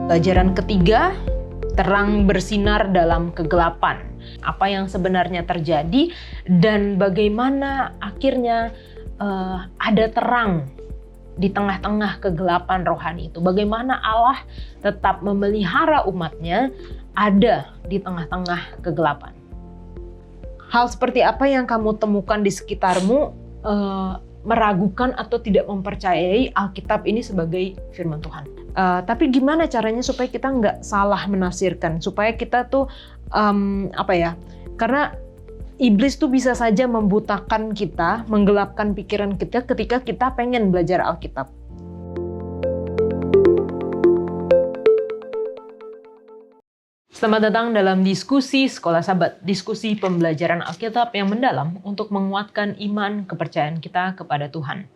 Pelajaran ketiga, terang bersinar dalam kegelapan. Apa yang sebenarnya terjadi dan bagaimana akhirnya ada terang di tengah-tengah kegelapan rohani itu. Bagaimana Allah tetap memelihara umatnya ada di tengah-tengah kegelapan. Hal seperti apa yang kamu temukan di sekitarmu meragukan atau tidak mempercayai Alkitab ini sebagai firman Tuhan. Tapi gimana caranya supaya kita nggak salah menafsirkan, supaya kita tuh karena iblis tuh bisa saja membutakan kita, menggelapkan pikiran kita ketika kita pengen belajar Alkitab. Selamat datang dalam diskusi Sekolah Sabat, diskusi pembelajaran Alkitab yang mendalam untuk menguatkan iman kepercayaan kita kepada Tuhan.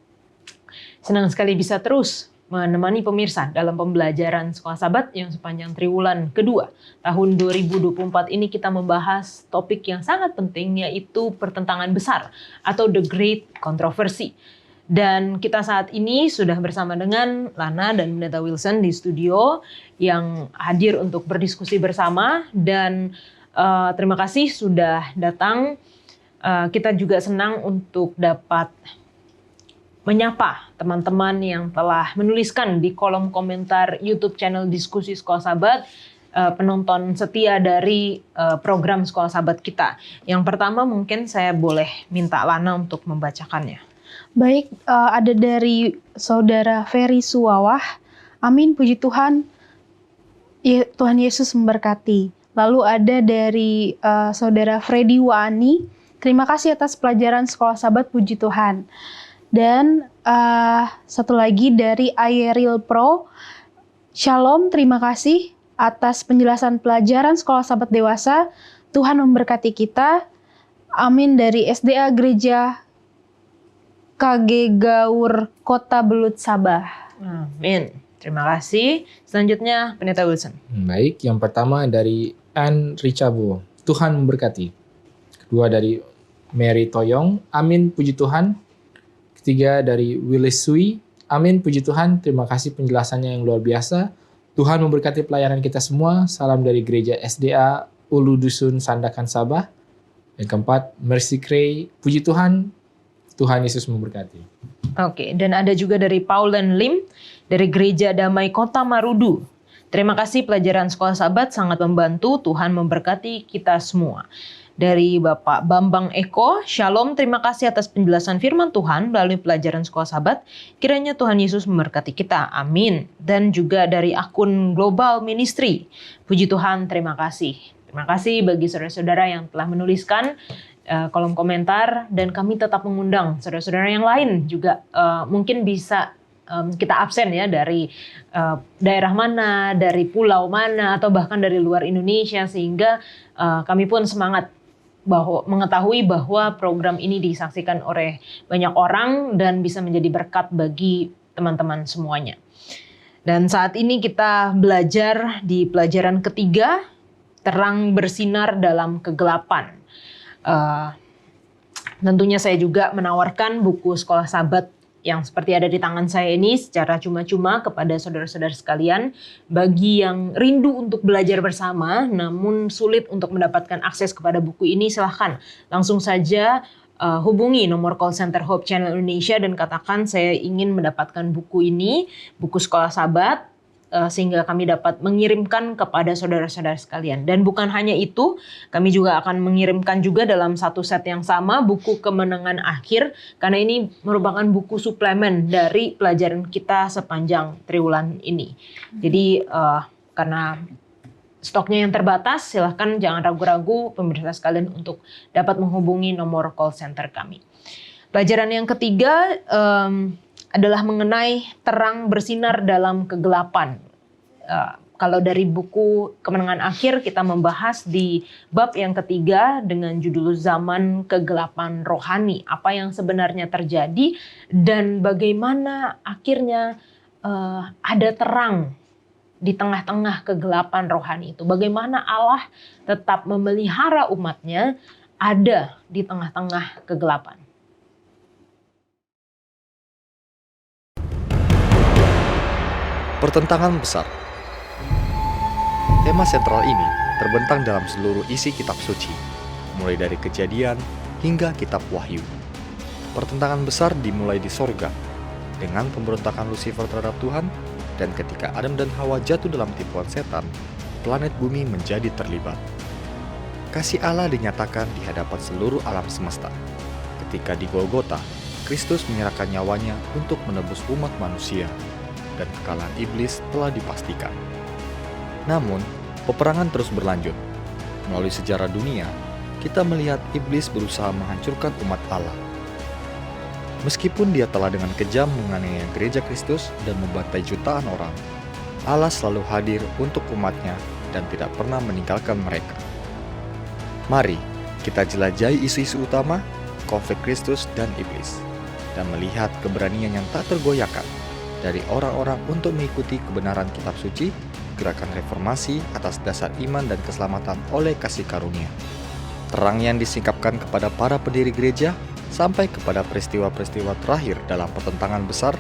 Senang sekali bisa terus menemani pemirsa dalam pembelajaran Sekolah Sabat yang sepanjang triwulan kedua tahun 2024 ini kita membahas topik yang sangat penting, yaitu pertentangan besar atau The Great Controversy. Dan kita saat ini sudah bersama dengan Lana dan Pendeta Wilson di studio yang hadir untuk berdiskusi bersama, dan terima kasih sudah datang. Kita juga senang untuk dapat menyapa teman-teman yang telah menuliskan di kolom komentar YouTube channel Diskusi Sekolah Sabat, penonton setia dari program Sekolah Sabat kita. Yang pertama mungkin saya boleh minta Lana untuk membacakannya. Baik, ada dari Saudara Ferry Suwawah. Amin, puji Tuhan. Tuhan Yesus memberkati. Lalu ada dari Saudara Freddy Waani. Terima kasih atas pelajaran Sekolah Sabat, puji Tuhan. Dan satu lagi dari Ayeril Pro. Shalom, terima kasih atas penjelasan pelajaran Sekolah Sabat Dewasa. Tuhan memberkati kita. Amin, dari SDA Gereja KG Gaur Kota Belut, Sabah. Amin. Terima kasih. Selanjutnya Pendeta Wilson. Baik, yang pertama dari Anne Richabo. Tuhan memberkati. Kedua dari Mary Toyong. Amin, puji Tuhan. Ketiga dari Willis Sui. Amin, puji Tuhan. Terima kasih penjelasannya yang luar biasa. Tuhan memberkati pelayanan kita semua. Salam dari Gereja SDA Ulu Dusun Sandakan, Sabah. Yang keempat, Mercy Cray. Puji Tuhan. Tuhan Yesus memberkati. Oke, dan ada juga dari Paulen Lim dari Gereja Damai Kota Marudu. Terima kasih, pelajaran Sekolah Sabat sangat membantu. Tuhan memberkati kita semua. Dari Bapak Bambang Eko, Shalom, terima kasih atas penjelasan firman Tuhan melalui pelajaran Sekolah Sabat. Kiranya Tuhan Yesus memberkati kita. Amin. Dan juga dari akun Global Ministry. Puji Tuhan, terima kasih. Terima kasih bagi saudara-saudara yang telah menuliskan kolom komentar, dan kami tetap mengundang saudara-saudara yang lain juga mungkin bisa kita absen ya dari daerah mana, dari pulau mana, atau bahkan dari luar Indonesia, sehingga kami pun semangat mengetahui bahwa program ini disaksikan oleh banyak orang dan bisa menjadi berkat bagi teman-teman semuanya. Dan saat ini kita belajar di pelajaran ketiga, terang bersinar dalam kegelapan. Tentunya saya juga menawarkan buku Sekolah Sabat yang seperti ada di tangan saya ini secara cuma-cuma kepada saudara-saudara sekalian. Bagi yang rindu untuk belajar bersama namun sulit untuk mendapatkan akses kepada buku ini, silahkan langsung saja hubungi nomor call center Hope Channel Indonesia dan katakan saya ingin mendapatkan buku ini, buku Sekolah Sabat, sehingga kami dapat mengirimkan kepada saudara-saudara sekalian. Dan bukan hanya itu, kami juga akan mengirimkan juga dalam satu set yang sama buku Kemenangan Akhir, karena ini merupakan buku suplemen dari pelajaran kita sepanjang triwulan ini. Jadi karena stoknya yang terbatas, silahkan jangan ragu-ragu pemirsa sekalian untuk dapat menghubungi nomor call center kami. Pelajaran yang ketiga adalah mengenai terang bersinar dalam kegelapan. Kalau dari buku Kemenangan Akhir, kita membahas di bab yang ketiga dengan judul Zaman Kegelapan Rohani. Apa yang sebenarnya terjadi dan bagaimana akhirnya ada terang di tengah-tengah kegelapan rohani itu. Bagaimana Allah tetap memelihara umatnya ada di tengah-tengah kegelapan. Pertentangan besar Tema sentral ini terbentang dalam seluruh isi kitab suci, mulai dari Kejadian hingga kitab Wahyu. Pertentangan besar dimulai di sorga, dengan pemberontakan Lucifer terhadap Tuhan, dan ketika Adam dan Hawa jatuh dalam tipuan setan, planet bumi menjadi terlibat. Kasih Allah dinyatakan di hadapan seluruh alam semesta. Ketika di Golgota, Kristus menyerahkan nyawanya untuk menebus umat manusia, dan kekalahan iblis telah dipastikan. Namun, peperangan terus berlanjut. Melalui sejarah dunia, kita melihat iblis berusaha menghancurkan umat Allah. Meskipun dia telah dengan kejam menganiaya gereja Kristus dan membantai jutaan orang, Allah selalu hadir untuk umatnya dan tidak pernah meninggalkan mereka. Mari kita jelajahi isu-isu utama, konflik Kristus dan iblis, dan melihat keberanian yang tak tergoyahkan dari orang-orang untuk mengikuti kebenaran kitab suci, gerakan reformasi atas dasar iman dan keselamatan oleh kasih karunia. Terang yang disingkapkan kepada para pendiri gereja sampai kepada peristiwa-peristiwa terakhir dalam pertentangan besar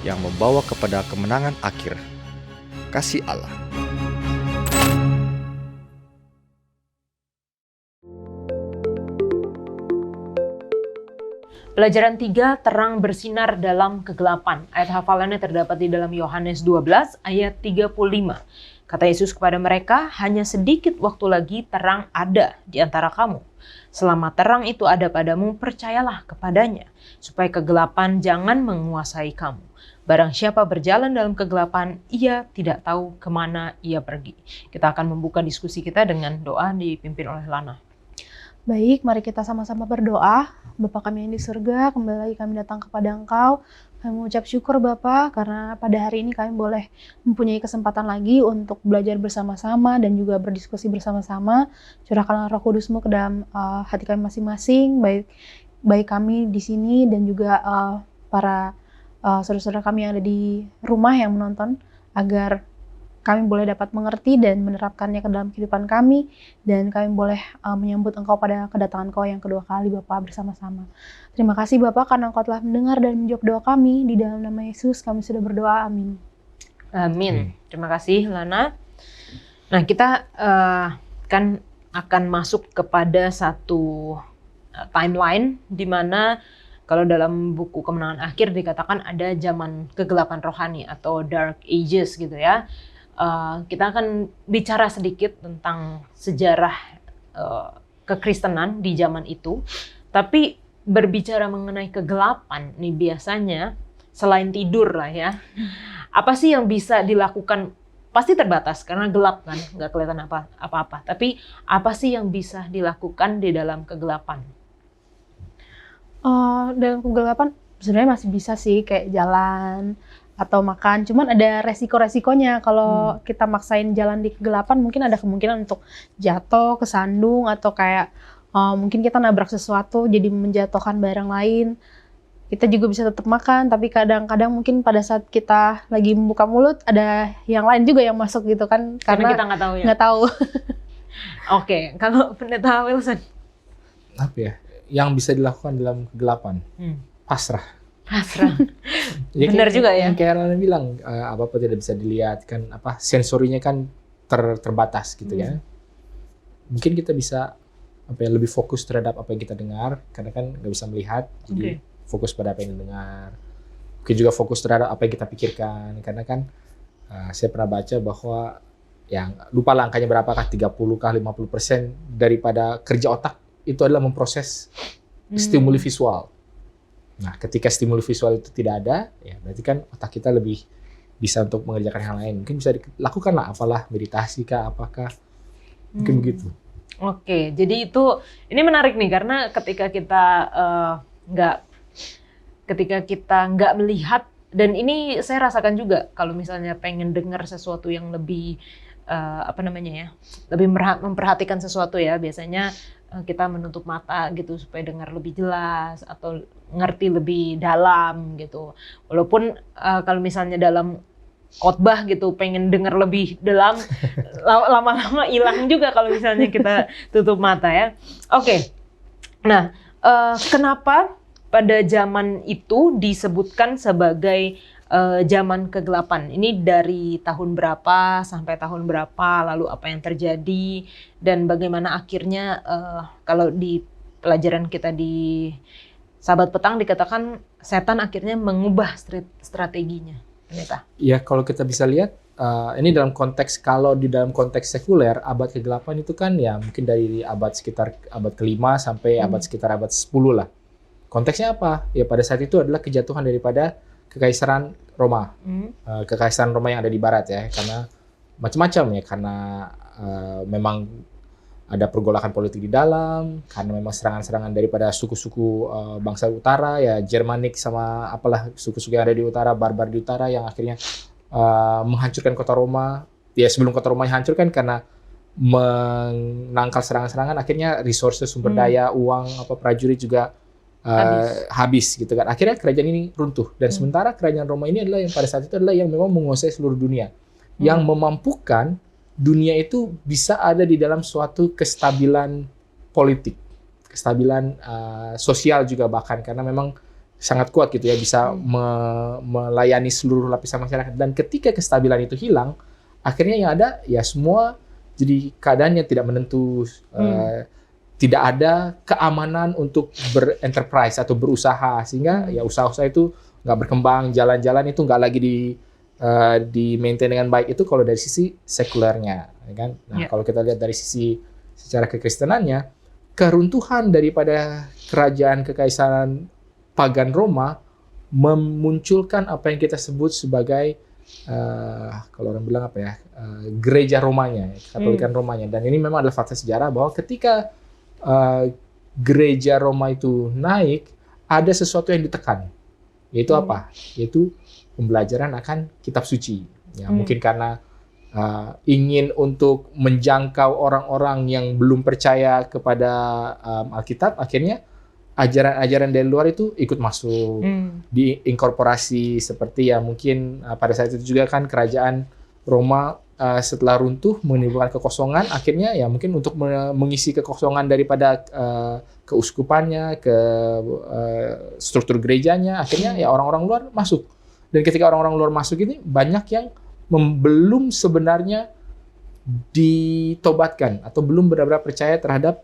yang membawa kepada kemenangan akhir. Kasih Allah. Pelajaran 3, terang bersinar dalam kegelapan. Ayat hafalannya terdapat di dalam Yohanes 12 ayat 35. Kata Yesus kepada mereka, hanya sedikit waktu lagi terang ada di antara kamu. Selama terang itu ada padamu, percayalah kepadanya, supaya kegelapan jangan menguasai kamu. Barang siapa berjalan dalam kegelapan, ia tidak tahu kemana ia pergi. Kita akan membuka diskusi kita dengan doa dipimpin oleh Lana. Baik, mari kita sama-sama berdoa. Bapa kami yang di surga, kembali lagi kami datang kepada Engkau. Kami mengucap syukur Bapa, karena pada hari ini kami boleh mempunyai kesempatan lagi untuk belajar bersama-sama dan juga berdiskusi bersama-sama. Curahkanlah Roh Kudus-Mu ke dalam hati kami masing-masing, baik kami di sini dan juga para saudara-saudara kami yang ada di rumah yang menonton, agar kami boleh dapat mengerti dan menerapkannya ke dalam kehidupan kami, dan kami boleh menyambut Engkau pada kedatangan Engkau yang kedua kali Bapa bersama-sama. Terima kasih Bapa karena Engkau telah mendengar dan menjawab doa kami. Di dalam nama Yesus kami sudah berdoa, amin. Amin. Terima kasih Lana. Nah, kita kan akan masuk kepada satu timeline di mana kalau dalam buku Kemenangan Akhir dikatakan ada zaman kegelapan rohani atau Dark Ages gitu ya. Kita akan bicara sedikit tentang sejarah kekristenan di zaman itu. Tapi berbicara mengenai kegelapan nih biasanya selain tidur lah ya. Apa sih yang bisa dilakukan? Pasti terbatas karena gelap kan, nggak kelihatan apa-apa. Tapi apa sih yang bisa dilakukan di dalam kegelapan? Dalam kegelapan sebenarnya masih bisa sih kayak jalan atau makan, cuman ada resiko-resikonya kalau kita maksain jalan di kegelapan. Mungkin ada kemungkinan untuk jatuh, kesandung, atau kayak mungkin kita nabrak sesuatu jadi menjatuhkan barang lain. Kita juga bisa tetap makan, tapi kadang-kadang mungkin pada saat kita lagi membuka mulut ada yang lain juga yang masuk gitu kan, Karena kita nggak tahu ya. Nggak tahu. Oke, kalau Pendeta Wilson, Apa ya? Yang bisa dilakukan dalam kegelapan? Pasrah. pasrah. Ya, Benar juga ya. Kayak Rana bilang, apa-apa tidak bisa dilihat kan, apa sensorinya kan terbatas gitu ya. Mungkin kita bisa lebih fokus terhadap apa yang kita dengar, karena kan nggak bisa melihat, jadi fokus pada apa yang didengar. Mungkin juga fokus terhadap apa yang kita pikirkan, karena kan saya pernah baca bahwa yang lupa lah angkanya berapakah, 30-kah 50% daripada kerja otak itu adalah memproses stimuli visual. Nah, ketika stimuli visual itu tidak ada, ya berarti kan otak kita lebih bisa untuk mengerjakan hal lain. Mungkin bisa dilakukan lah, apalah meditasi kah, apakah, mungkin begitu. Oke, jadi ini menarik nih karena ketika kita nggak melihat, dan ini saya rasakan juga kalau misalnya pengen dengar sesuatu yang lebih lebih memperhatikan sesuatu ya, biasanya kita menutup mata gitu supaya dengar lebih jelas atau ngerti lebih dalam gitu. Walaupun kalau misalnya dalam khotbah gitu pengen dengar lebih dalam, lama-lama hilang juga kalau misalnya kita tutup mata ya. Oke. Nah, kenapa pada zaman itu disebutkan sebagai zaman kegelapan. Ini dari tahun berapa sampai tahun berapa, lalu apa yang terjadi, dan bagaimana akhirnya kalau di pelajaran kita di Sahabat Petang dikatakan setan akhirnya mengubah strateginya. Pendeta. Ya kalau kita bisa lihat, ini kalau di dalam konteks sekuler, abad ke-8 itu kan ya mungkin dari sekitar abad ke-5 sampai sekitar abad 10 lah. Konteksnya apa? Ya pada saat itu adalah kejatuhan daripada Kekaisaran Roma. Kekaisaran Roma yang ada di barat ya, karena macam-macam ya, karena memang ada pergolakan politik di dalam, karena memang serangan-serangan daripada suku-suku bangsa utara ya, Germanik sama apalah suku-suku yang ada di utara, barbar di utara yang akhirnya menghancurkan kota Roma. Ya sebelum kota Roma hancurkan karena menangkal serangan-serangan, akhirnya resources, sumber daya, uang, prajurit juga habis gitu kan. Akhirnya kerajaan ini runtuh, dan sementara kerajaan Roma ini adalah yang pada saat itu adalah yang memang menguasai seluruh dunia, yang memampukan dunia itu bisa ada di dalam suatu kestabilan politik, kestabilan sosial juga bahkan, karena memang sangat kuat gitu ya, bisa melayani seluruh lapisan masyarakat. Dan ketika kestabilan itu hilang, akhirnya yang ada ya semua jadi keadaannya tidak menentu, tidak ada keamanan untuk berenterprise atau berusaha, sehingga ya usaha-usaha itu nggak berkembang, jalan-jalan itu nggak lagi di maintain dengan baik. Itu kalau dari sisi sekulernya, ya kan? Nah, kalau kita lihat dari sisi secara kekristenannya, keruntuhan daripada kerajaan kekaisaran pagan Roma memunculkan apa yang kita sebut sebagai kalau orang bilang gereja Romanya, Katolikan Romanya. Dan ini memang adalah fakta sejarah bahwa ketika gereja Roma itu naik, ada sesuatu yang ditekan, yaitu apa? Yaitu pembelajaran akan kitab suci. Ya, mungkin karena ingin untuk menjangkau orang-orang yang belum percaya kepada Alkitab, akhirnya ajaran-ajaran dari luar itu ikut masuk, diinkorporasi, seperti ya mungkin pada saat itu juga kan kerajaan Roma setelah runtuh menimbulkan kekosongan, akhirnya ya mungkin untuk mengisi kekosongan daripada keuskupannya, ke struktur gerejanya, akhirnya ya orang-orang luar masuk. Dan ketika orang-orang luar masuk ini, banyak yang belum sebenarnya ditobatkan atau belum benar-benar percaya terhadap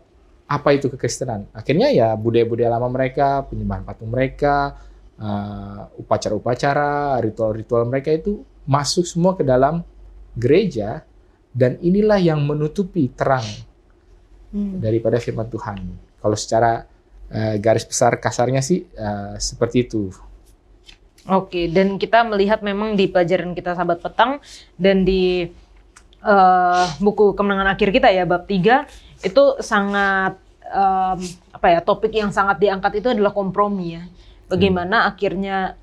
apa itu kekristenan. Akhirnya ya budaya-budaya lama mereka, penyembahan patung mereka, upacara-upacara, ritual-ritual mereka itu masuk semua ke dalam gereja, dan inilah yang menutupi terang daripada firman Tuhan. Kalau secara garis besar kasarnya sih seperti itu. Oke, dan kita melihat memang di pelajaran kita Sahabat Petang dan di buku Kemenangan Akhir kita ya, bab 3, itu sangat topik yang sangat diangkat itu adalah kompromi ya. Bagaimana akhirnya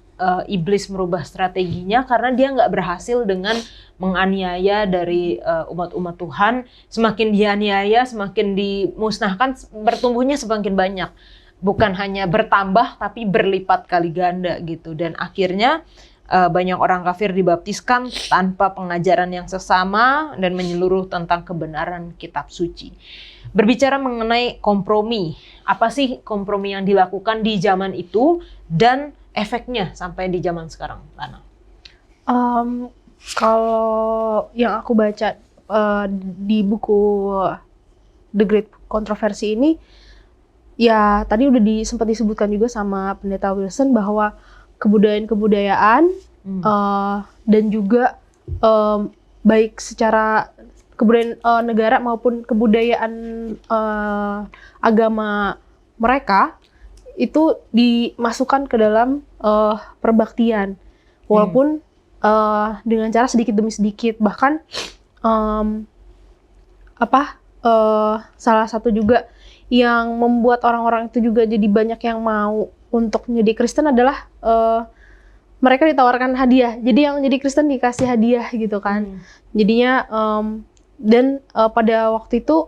iblis merubah strateginya karena dia nggak berhasil dengan menganiaya dari umat-umat Tuhan. Semakin dianiaya, semakin dimusnahkan, bertumbuhnya semakin banyak. Bukan hanya bertambah, tapi berlipat kali ganda gitu. Dan akhirnya banyak orang kafir dibaptiskan tanpa pengajaran yang sesama dan menyeluruh tentang kebenaran kitab suci. Berbicara mengenai kompromi, apa sih kompromi yang dilakukan di zaman itu dan efeknya sampai di zaman sekarang, Lana? Kalau yang aku baca di buku The Great Controversy ini, ya tadi udah sempat disebutkan juga sama Pendeta Wilson bahwa kebudayaan-kebudayaan dan juga baik secara kebudayaan negara maupun kebudayaan agama mereka itu dimasukkan ke dalam perbaktian, walaupun dengan cara sedikit demi sedikit. Bahkan salah satu juga yang membuat orang-orang itu juga jadi banyak yang mau untuk menjadi Kristen adalah mereka ditawarkan hadiah. Jadi yang jadi Kristen dikasih hadiah gitu kan. Jadinya dan pada waktu itu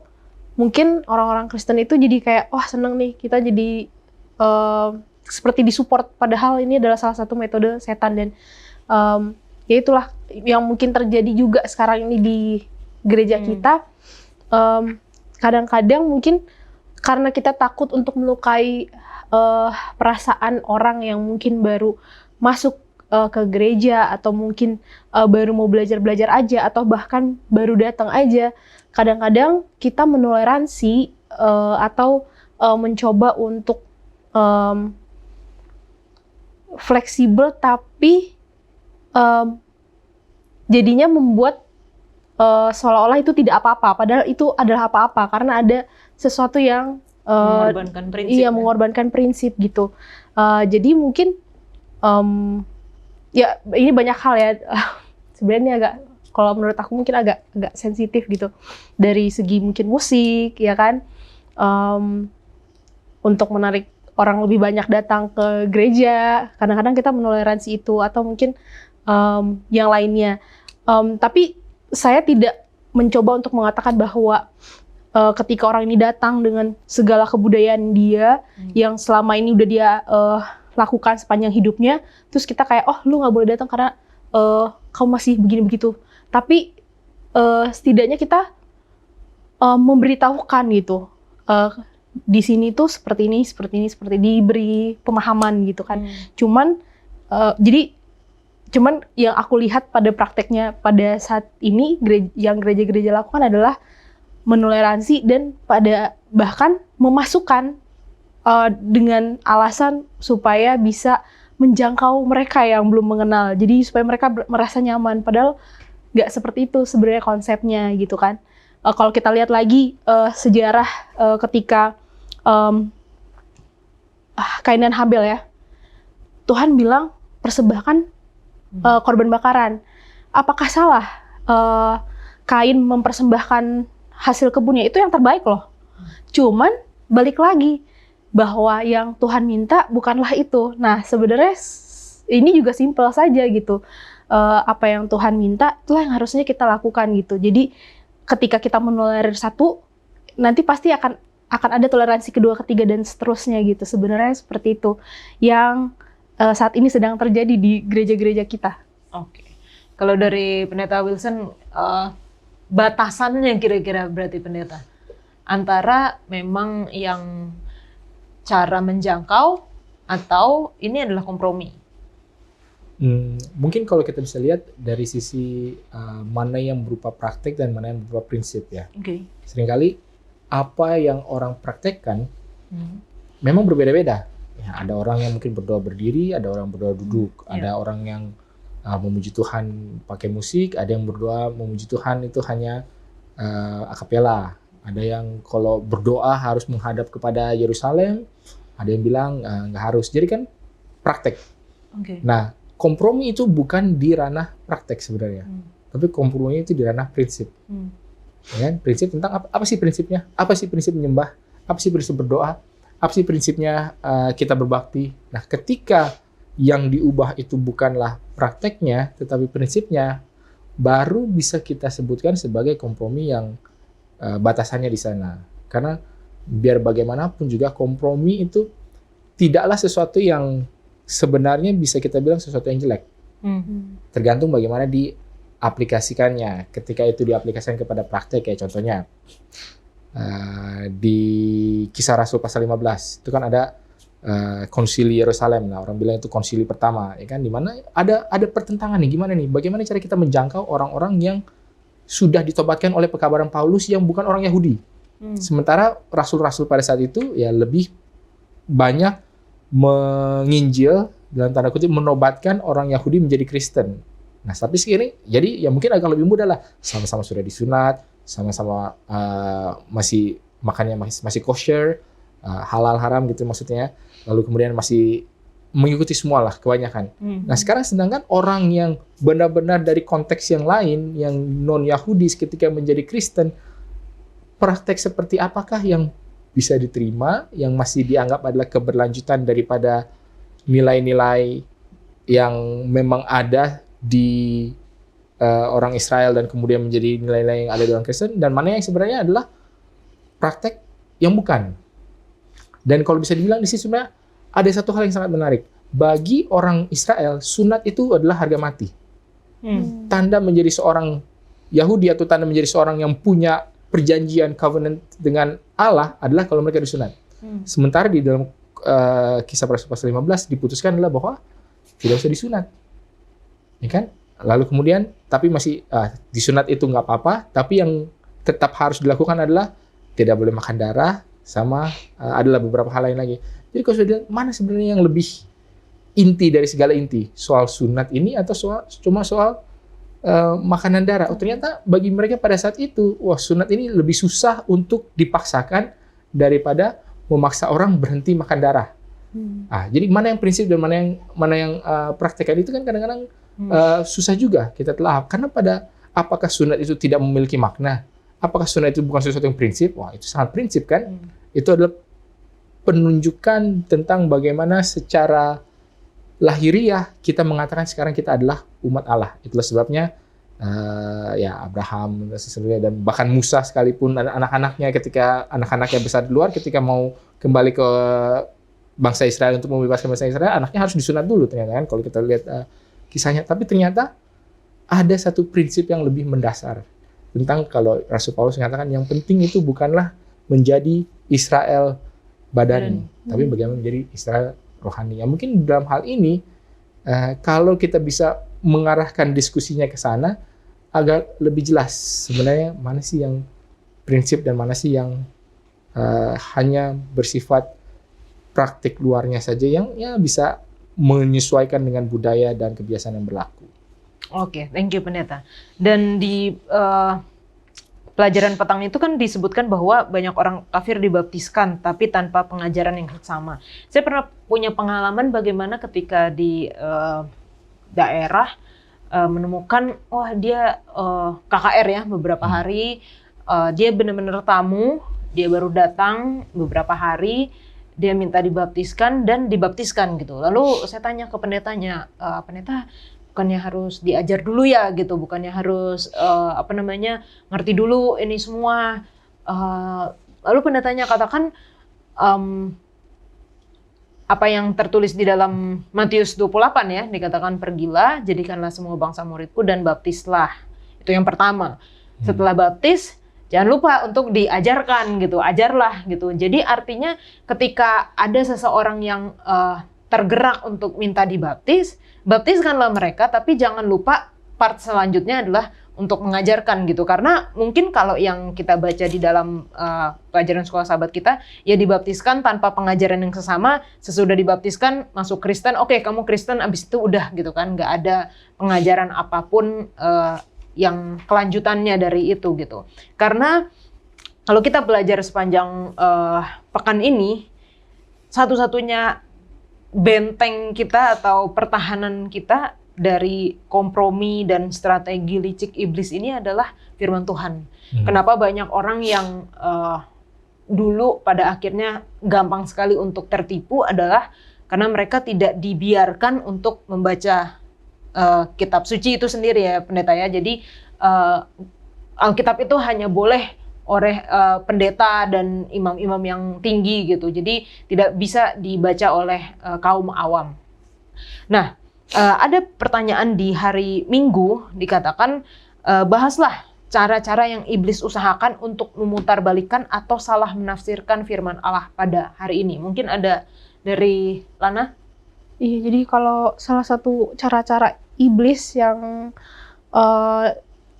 mungkin orang-orang Kristen itu jadi kayak wah seneng nih kita jadi seperti disupport, padahal ini adalah salah satu metode setan. Dan ya itulah yang mungkin terjadi juga sekarang ini di gereja kita. Kadang-kadang mungkin karena kita takut untuk melukai perasaan orang yang mungkin baru masuk ke gereja atau mungkin baru mau belajar aja atau bahkan baru datang aja, kadang-kadang kita menoleransi atau mencoba untuk fleksibel, tapi jadinya membuat seolah-olah itu tidak apa-apa, padahal itu adalah apa-apa karena ada sesuatu yang Mengorbankan prinsip. iya, mengorbankan prinsip gitu. Jadi mungkin ya ini banyak hal ya. Sebenarnya ini agak, kalau menurut aku mungkin agak sensitif gitu dari segi mungkin musik ya kan, untuk menarik orang lebih banyak datang ke gereja. Kadang-kadang kita menoleransi itu atau mungkin yang lainnya. Tapi saya tidak mencoba untuk mengatakan bahwa ketika orang ini datang dengan segala kebudayaan dia yang selama ini udah dia lakukan sepanjang hidupnya, terus kita kayak, oh lu nggak boleh datang karena kamu masih begini begitu. Tapi setidaknya kita memberitahukan gitu, di sini tuh seperti ini, diberi pemahaman gitu kan. Cuman yang aku lihat pada prakteknya pada saat ini yang gereja-gereja lakukan adalah menoleransi dan bahkan memasukkan dengan alasan supaya bisa menjangkau mereka yang belum mengenal. Jadi supaya mereka merasa nyaman, padahal nggak seperti itu sebenarnya konsepnya gitu kan. Kalau kita lihat lagi sejarah ketika Kain dan Habel ya, Tuhan bilang persembahkan korban bakaran. Apakah salah Kain mempersembahkan hasil kebunnya? Itu yang terbaik loh. Cuman balik lagi bahwa yang Tuhan minta bukanlah itu. Nah sebenarnya ini juga simpel saja gitu. Apa yang Tuhan minta itulah yang harusnya kita lakukan gitu. Jadi ketika kita menolerir satu, nanti pasti akan ada toleransi kedua, ketiga dan seterusnya gitu. Sebenarnya seperti itu yang saat ini sedang terjadi di gereja-gereja kita. Oke. Kalau dari Pendeta Wilson, batasannya kira-kira berarti Pendeta antara memang yang cara menjangkau atau ini adalah kompromi? Mungkin kalau kita bisa lihat dari sisi mana yang berupa praktek dan mana yang berupa prinsip ya. Okay. Seringkali apa yang orang praktekkan memang berbeda-beda. Ya, ada orang yang mungkin berdoa berdiri, ada orang berdoa duduk, ada orang yang memuji Tuhan pakai musik, ada yang berdoa memuji Tuhan itu hanya akapela, ada yang kalau berdoa harus menghadap kepada Yerusalem, ada yang bilang nggak harus. Jadi kan praktek. Okay. Nah, kompromi itu bukan di ranah praktek sebenarnya, tapi kompromi itu di ranah prinsip. Ya, prinsip tentang apa sih prinsipnya? Apa sih prinsip menyembah? Apa sih prinsip berdoa? Apa sih prinsipnya kita berbakti? Nah, ketika yang diubah itu bukanlah prakteknya, tetapi prinsipnya, baru bisa kita sebutkan sebagai kompromi yang batasannya di sana. Karena biar bagaimanapun juga kompromi itu tidaklah sesuatu yang sebenarnya bisa kita bilang sesuatu yang jelek. Tergantung bagaimana diaplikasikannya. Ketika itu diaplikasikan kepada praktek, kayak contohnya di Kisah Rasul pasal 15 itu kan ada konsili Yerusalem. Nah, orang bilang itu konsili pertama, ya kan, di mana ada pertentangan nih, gimana nih, bagaimana cara kita menjangkau orang-orang yang sudah ditobatkan oleh pekabaran Paulus yang bukan orang Yahudi. Sementara rasul-rasul pada saat itu ya lebih banyak menginjil dalam tanda kutip menobatkan orang Yahudi menjadi Kristen. Nah, tapi sekarang jadi ya mungkin agak lebih mudah lah, sama-sama sudah disunat, sama-sama masih makannya masih kosher, halal haram gitu maksudnya. Lalu kemudian masih mengikuti semua lah kebanyakan. Nah, sekarang sedangkan orang yang benar-benar dari konteks yang lain, yang non-Yahudi ketika menjadi Kristen, praktek seperti apakah yang bisa diterima, yang masih dianggap adalah keberlanjutan daripada nilai-nilai yang memang ada di orang Israel dan kemudian menjadi nilai-nilai yang ada dalam Kristen, dan mana yang sebenarnya adalah praktek yang bukan. Dan kalau bisa dibilang di sini sebenarnya ada satu hal yang sangat menarik. Bagi orang Israel, sunat itu adalah harga mati. Tanda menjadi seorang Yahudi atau tanda menjadi seorang yang punya perjanjian covenant dengan Allah adalah kalau mereka disunat. Sementara di dalam Kisah Rasul pasal 15 diputuskan adalah bahwa tidak usah disunat. ya kan? Lalu kemudian tapi masih disunat itu nggak apa-apa, tapi yang tetap harus dilakukan adalah tidak boleh makan darah, sama adalah beberapa hal lain lagi. Jadi kalau sudah mana sebenarnya yang lebih inti dari segala inti, soal sunat ini atau cuma soal makanan darah? Oh, ternyata bagi mereka pada saat itu, wah, sunat ini lebih susah untuk dipaksakan daripada memaksa orang berhenti makan darah. Jadi mana yang prinsip dan mana yang praktekal itu kan kadang-kadang susah juga kita telah, karena apakah sunat itu tidak memiliki makna? Apakah sunat itu bukan sesuatu yang prinsip? Wah, itu sangat prinsip kan? Itu adalah penunjukan tentang bagaimana secara lahiriah kita mengatakan sekarang kita adalah umat Allah. Itulah sebabnya ya Abraham dan bahkan Musa sekalipun anak-anaknya besar di luar, ketika mau kembali ke bangsa Israel untuk membebaskan bangsa Israel, anaknya harus disunat dulu ternyata kan, kalau kita lihat kisahnya. Tapi ternyata ada satu prinsip yang lebih mendasar tentang, kalau Rasul Paulus mengatakan yang penting itu bukanlah menjadi Israel badani, tapi bagaimana menjadi Israel rohani. Ya, mungkin dalam hal ini kalau kita bisa mengarahkan diskusinya ke sana, agak lebih jelas sebenarnya mana sih yang prinsip dan mana sih yang hanya bersifat praktik luarnya saja yang ya bisa menyesuaikan dengan budaya dan kebiasaan yang berlaku. Oke, thank you Pendeta. Dan di pelajaran petang itu kan disebutkan bahwa banyak orang kafir dibaptiskan tapi tanpa pengajaran yang sama. Saya pernah punya pengalaman bagaimana ketika di daerah menemukan, wah dia KKR ya beberapa hari, dia benar-benar tamu, dia baru datang beberapa hari, dia minta dibaptiskan dan dibaptiskan gitu. Lalu saya tanya ke pendetanya, pendeta bukannya harus diajar dulu ya gitu, bukannya harus ngerti dulu ini semua. Lalu pendetanya katakan apa yang tertulis di dalam Matius 28 ya, dikatakan pergilah, jadikanlah semua bangsa muridku dan baptislah. Itu yang pertama. Setelah baptis, jangan lupa untuk diajarkan gitu, ajarlah gitu. Jadi artinya ketika ada seseorang yang tergerak untuk minta dibaptis, baptiskanlah mereka, tapi jangan lupa part selanjutnya adalah untuk mengajarkan gitu. Karena mungkin kalau yang kita baca di dalam pelajaran sekolah sahabat kita, ya dibaptiskan tanpa pengajaran yang sesama, sesudah dibaptiskan masuk Kristen, oke, kamu Kristen, abis itu udah gitu kan, nggak ada pengajaran apapun yang kelanjutannya dari itu gitu. Karena kalau kita belajar sepanjang pekan ini, satu-satunya benteng kita atau pertahanan kita dari kompromi dan strategi licik iblis ini adalah firman Tuhan. Kenapa banyak orang yang dulu pada akhirnya gampang sekali untuk tertipu adalah karena mereka tidak dibiarkan untuk membaca kitab suci itu sendiri ya pendeta ya. Jadi Alkitab itu hanya boleh oleh pendeta dan imam-imam yang tinggi gitu. Jadi tidak bisa dibaca oleh kaum awam. Nah, ada pertanyaan di hari Minggu dikatakan bahaslah cara-cara yang iblis usahakan untuk memutarbalikkan atau salah menafsirkan firman Allah pada hari ini. Mungkin ada dari Lana? Iya, jadi kalau salah satu cara-cara iblis yang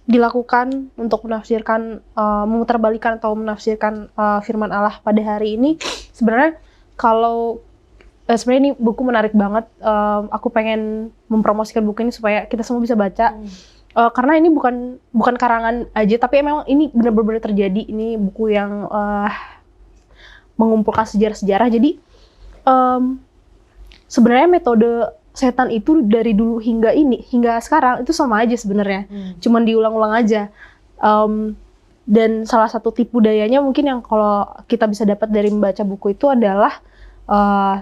dilakukan untuk menafsirkan, memutarbalikkan atau menafsirkan firman Allah pada hari ini, sebenarnya kalau sebenarnya ini buku menarik banget. Aku pengen mempromosikan buku ini supaya kita semua bisa baca. Karena ini bukan karangan aja, tapi memang ini benar-benar terjadi. Ini buku yang mengumpulkan sejarah-sejarah. Jadi sebenarnya metode setan itu dari dulu hingga sekarang itu sama aja sebenarnya, cuman diulang-ulang aja. Dan salah satu tipu dayanya mungkin yang kalau kita bisa dapat dari membaca buku itu adalah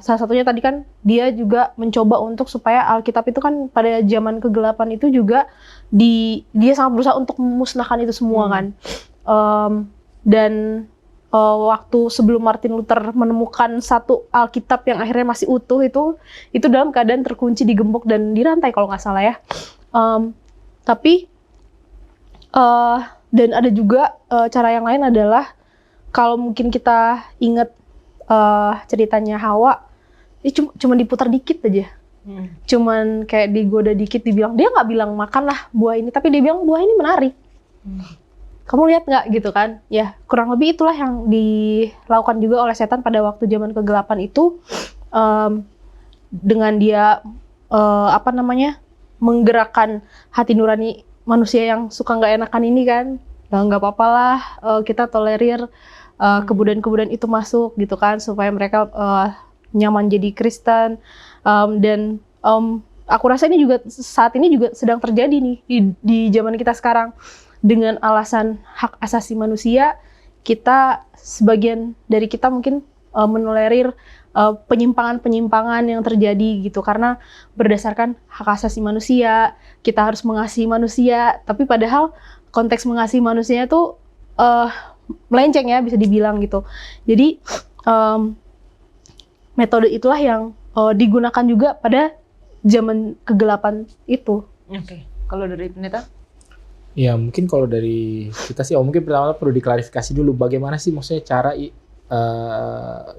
salah satunya tadi kan dia juga mencoba untuk supaya Alkitab itu kan pada zaman kegelapan itu juga dia sangat berusaha untuk memusnahkan itu semua kan. Dan waktu sebelum Martin Luther menemukan satu Alkitab yang akhirnya masih utuh itu dalam keadaan terkunci, digembok dan dirantai kalau nggak salah ya. Tapi dan ada juga cara yang lain adalah kalau mungkin kita ingat ceritanya Hawa, cuma diputar dikit aja Cuman kayak digoda dikit, dibilang, dia nggak bilang makanlah buah ini, tapi dia bilang buah ini menarik. Kamu lihat nggak gitu kan? Ya kurang lebih itulah yang dilakukan juga oleh setan pada waktu zaman kegelapan itu, dengan dia menggerakkan hati nurani manusia yang suka nggak enakan ini kan, nggak apa-apa lah, kita tolerir kebudayaan-kebudayaan itu masuk gitu kan, supaya mereka nyaman jadi Kristen. Dan aku rasa ini juga saat ini juga sedang terjadi nih di zaman kita sekarang. Dengan alasan hak asasi manusia, kita sebagian dari kita mungkin menolerir penyimpangan-penyimpangan yang terjadi gitu, karena berdasarkan hak asasi manusia, kita harus mengasihi manusia, tapi padahal konteks mengasihi manusia itu melenceng ya, bisa dibilang gitu. Jadi metode itulah yang digunakan juga pada zaman kegelapan itu. Oke. Kalau dari pendeta? Ya mungkin kalau dari kita sih, mungkin pertama perlu diklarifikasi dulu bagaimana sih maksudnya cara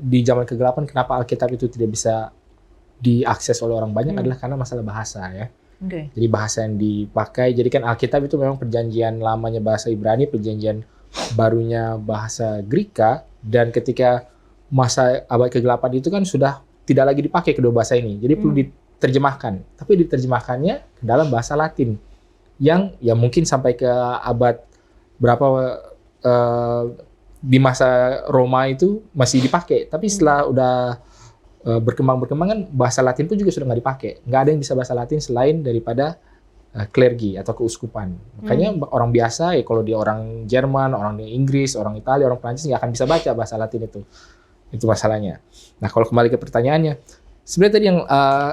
di zaman kegelapan kenapa Alkitab itu tidak bisa diakses oleh orang banyak adalah karena masalah bahasa ya. Jadi bahasa yang dipakai, jadi kan Alkitab itu memang perjanjian lamanya bahasa Ibrani, perjanjian barunya bahasa Greka, dan ketika masa abad kegelapan itu kan sudah tidak lagi dipakai kedua bahasa ini, jadi perlu diterjemahkan, tapi diterjemahkannya ke dalam bahasa Latin yang ya mungkin sampai ke abad berapa di masa Roma itu masih dipakai, tapi setelah udah berkembang kan bahasa Latin pun juga sudah nggak dipakai, nggak ada yang bisa bahasa Latin selain daripada klergi atau keuskupan. Makanya orang biasa ya, kalau dia orang Jerman, orang Inggris, orang Italia, orang Prancis nggak akan bisa baca bahasa Latin itu masalahnya. Nah kalau kembali ke pertanyaannya, sebenarnya tadi yang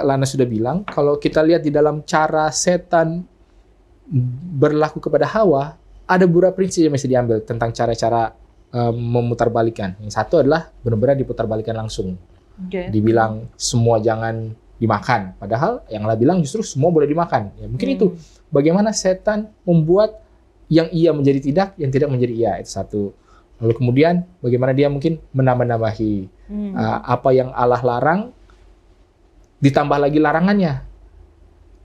Lana sudah bilang, kalau kita lihat di dalam cara setan berlaku kepada Hawa, ada beberapa prinsip yang mesti diambil tentang cara-cara memutarbalikan. Yang satu adalah benar-benar diputarbalikan langsung. Dibilang semua jangan dimakan, padahal yang Allah bilang justru semua boleh dimakan. Ya mungkin itu bagaimana setan membuat yang iya menjadi tidak, yang tidak menjadi iya, itu satu. Lalu kemudian bagaimana dia mungkin menambah-nambahi apa yang Allah larang, ditambah lagi larangannya.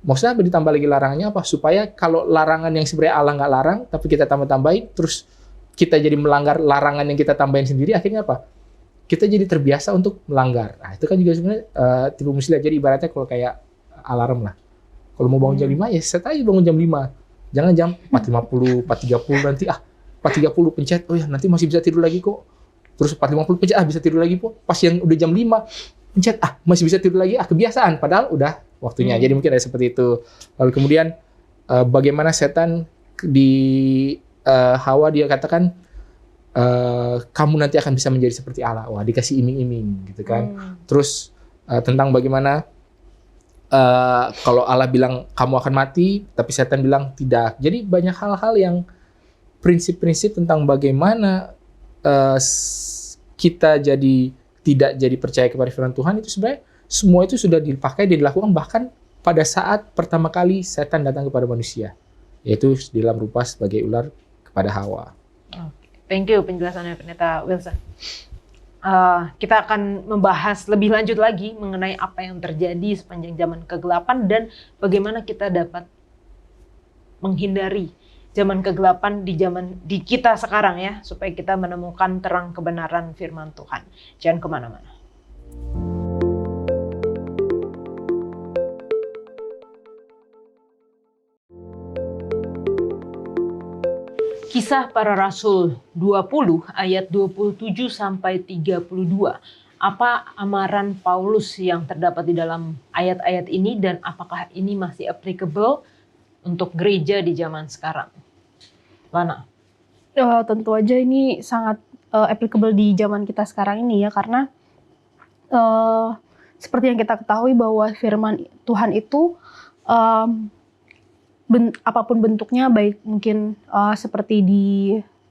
Maksudnya apa ditambah lagi larangannya apa? Supaya kalau larangan yang sebenarnya Allah nggak larang, tapi kita tambah-tambahin, terus kita jadi melanggar larangan yang kita tambahin sendiri, akhirnya apa? Kita jadi terbiasa untuk melanggar. Nah, itu kan juga sebenarnya tipu muslihat. Jadi ibaratnya kalau kayak alarm lah. Kalau mau bangun jam 5, ya set aja bangun jam 5. Jangan jam 4.50, 4.30 nanti 4.30 pencet, oh ya nanti masih bisa tidur lagi kok. Terus 4.50 pencet, bisa tidur lagi kok. Pas yang udah jam 5, pencet, masih bisa tidur lagi, kebiasaan. Padahal udah waktunya. Jadi mungkin ada seperti itu. Lalu kemudian bagaimana setan di Hawa dia katakan, kamu nanti akan bisa menjadi seperti Allah. Wah, dikasih iming-iming gitu kan. Terus tentang bagaimana kalau Allah bilang kamu akan mati, tapi setan bilang tidak. Jadi banyak hal-hal yang prinsip-prinsip tentang bagaimana kita tidak jadi percaya kepada firman Tuhan, itu sebenarnya semua itu sudah dipakai dan dilakukan bahkan pada saat pertama kali setan datang kepada manusia, yaitu dalam rupa sebagai ular kepada Hawa. Thank you penjelasannya Pendeta Wilson. Kita akan membahas lebih lanjut lagi mengenai apa yang terjadi sepanjang zaman kegelapan dan bagaimana kita dapat menghindari zaman kegelapan di kita sekarang ya, supaya kita menemukan terang kebenaran firman Tuhan. Jangan kemana-mana. Kisah Para Rasul 20 ayat 27 sampai 32. Apa amaran Paulus yang terdapat di dalam ayat-ayat ini dan apakah ini masih applicable untuk gereja di zaman sekarang? Lana. Tentu aja ini sangat applicable di zaman kita sekarang ini ya, karena seperti yang kita ketahui bahwa firman Tuhan itu apapun bentuknya, baik mungkin seperti di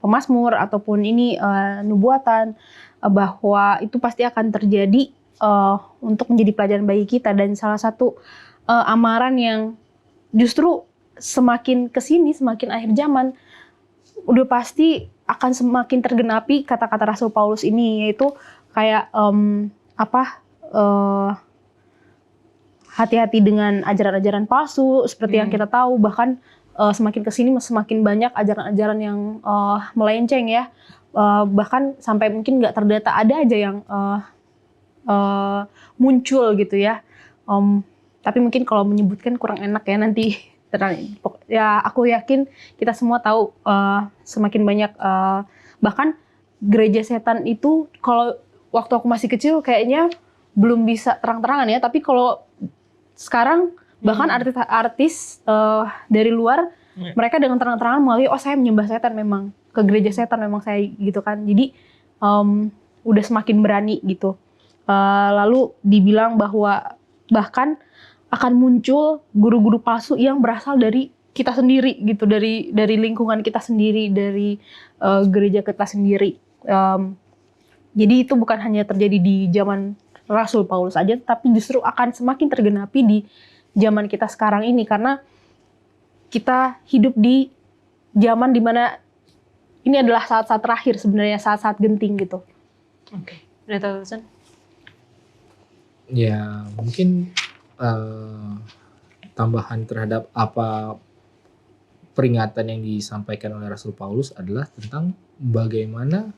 Pemazmur ataupun ini nubuatan, bahwa itu pasti akan terjadi untuk menjadi pelajaran bagi kita. Dan salah satu amaran yang justru semakin kesini, semakin akhir zaman, udah pasti akan semakin tergenapi kata-kata Rasul Paulus ini, yaitu kayak hati-hati dengan ajaran-ajaran palsu seperti yang kita tahu. Bahkan semakin kesini semakin banyak ajaran-ajaran yang melenceng ya. Bahkan sampai mungkin nggak terdata ada aja yang muncul gitu ya. Tapi mungkin kalau menyebutkan kurang enak ya nanti. Ya aku yakin kita semua tahu semakin banyak bahkan gereja setan itu kalau waktu aku masih kecil kayaknya belum bisa terang-terangan ya, tapi kalau sekarang bahkan artis-artis dari luar mereka dengan terang-terangan melalui saya menyembah setan, memang ke gereja setan memang saya gitu kan. Jadi udah semakin berani gitu. Lalu dibilang bahwa bahkan akan muncul guru-guru palsu yang berasal dari kita sendiri gitu, dari lingkungan kita sendiri, dari gereja kita sendiri. Jadi itu bukan hanya terjadi di zaman Rasul Paulus aja, tapi justru akan semakin tergenapi di zaman kita sekarang ini, karena kita hidup di zaman dimana ini adalah saat-saat terakhir sebenarnya, saat-saat genting gitu. Oke, Pendeta Wilson? Ya mungkin tambahan terhadap apa peringatan yang disampaikan oleh Rasul Paulus adalah tentang bagaimana,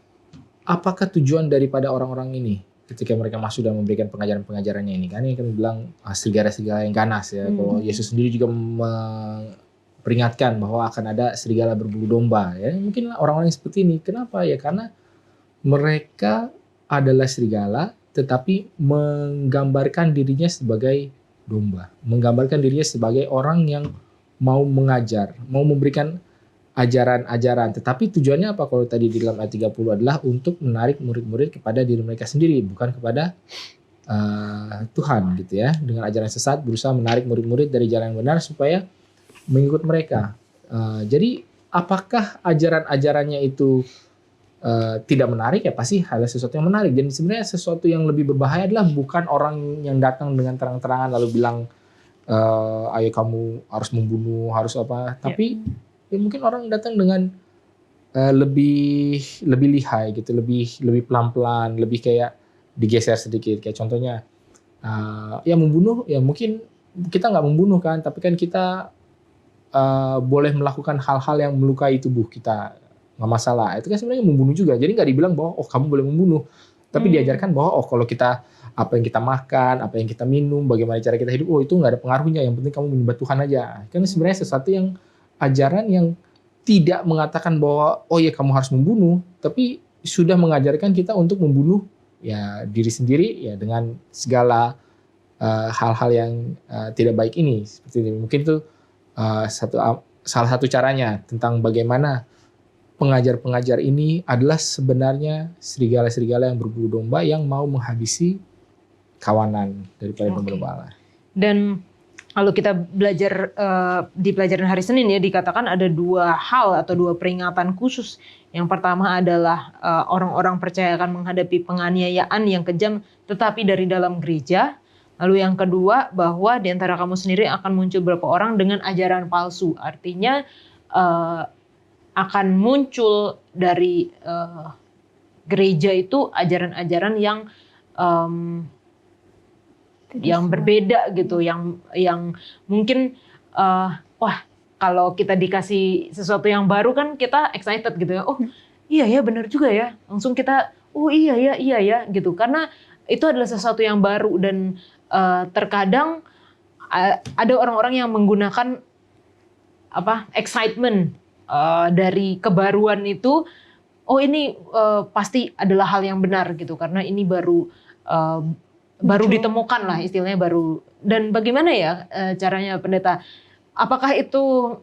apakah tujuan daripada orang-orang ini ketika mereka masuk dan memberikan pengajaran-pengajarannya ini. Kan ini kan bilang serigala-serigala yang ganas ya. Kalau Yesus sendiri juga memperingatkan bahwa akan ada serigala berbulu domba ya. Mungkin orang-orang yang seperti ini. Kenapa ya? Karena mereka adalah serigala tetapi menggambarkan dirinya sebagai domba, menggambarkan dirinya sebagai orang yang mau mengajar, mau memberikan ajaran-ajaran. Tetapi tujuannya apa? Kalau tadi di dalam ayat 30 adalah untuk menarik murid-murid kepada diri mereka sendiri, bukan kepada Tuhan gitu ya. Dengan ajaran sesat berusaha menarik murid-murid dari jalan yang benar supaya mengikut mereka. Jadi apakah ajaran-ajarannya itu tidak menarik? Ya pasti ada sesuatu yang menarik. Dan sebenarnya sesuatu yang lebih berbahaya adalah bukan orang yang datang dengan terang-terangan lalu bilang ayo kamu harus membunuh, harus apa. Tapi ya mungkin orang datang dengan lebih lihai gitu, lebih pelan-pelan, lebih kayak digeser sedikit. Kayak contohnya ya membunuh, ya mungkin kita nggak membunuh kan, tapi kan kita boleh melakukan hal-hal yang melukai tubuh kita. Nggak masalah, itu kan sebenarnya membunuh juga. Jadi nggak dibilang bahwa kamu boleh membunuh, tapi diajarkan bahwa kalau kita apa yang kita makan, apa yang kita minum, bagaimana cara kita hidup, itu nggak ada pengaruhnya, yang penting kamu menyembah Tuhan aja. Kan sebenarnya sesuatu yang ajaran yang tidak mengatakan bahwa ya kamu harus membunuh, tapi sudah mengajarkan kita untuk membunuh ya diri sendiri ya dengan segala hal-hal yang tidak baik ini. Seperti ini. Mungkin itu salah satu caranya tentang bagaimana pengajar-pengajar ini adalah sebenarnya serigala-serigala yang berbulu domba yang mau menghabisi kawanan daripada domba-domba Allah. Dan kalau kita belajar di pelajaran hari Senin ya, dikatakan ada dua hal atau dua peringatan khusus. Yang pertama adalah orang-orang percaya akan menghadapi penganiayaan yang kejam tetapi dari dalam gereja. Lalu yang kedua, bahwa di antara kamu sendiri akan muncul beberapa orang dengan ajaran palsu. Artinya akan muncul dari gereja itu ajaran-ajaran yang berbeda gitu, yang mungkin kalau kita dikasih sesuatu yang baru kan kita excited gitu ya. Iya ya benar juga ya. Langsung kita iya ya gitu, karena itu adalah sesuatu yang baru. Dan terkadang ada orang-orang yang menggunakan excitement dari kebaruan itu, ini pasti adalah hal yang benar gitu, karena ini baru ditemukan lah, istilahnya baru. Dan bagaimana ya caranya pendeta? Apakah itu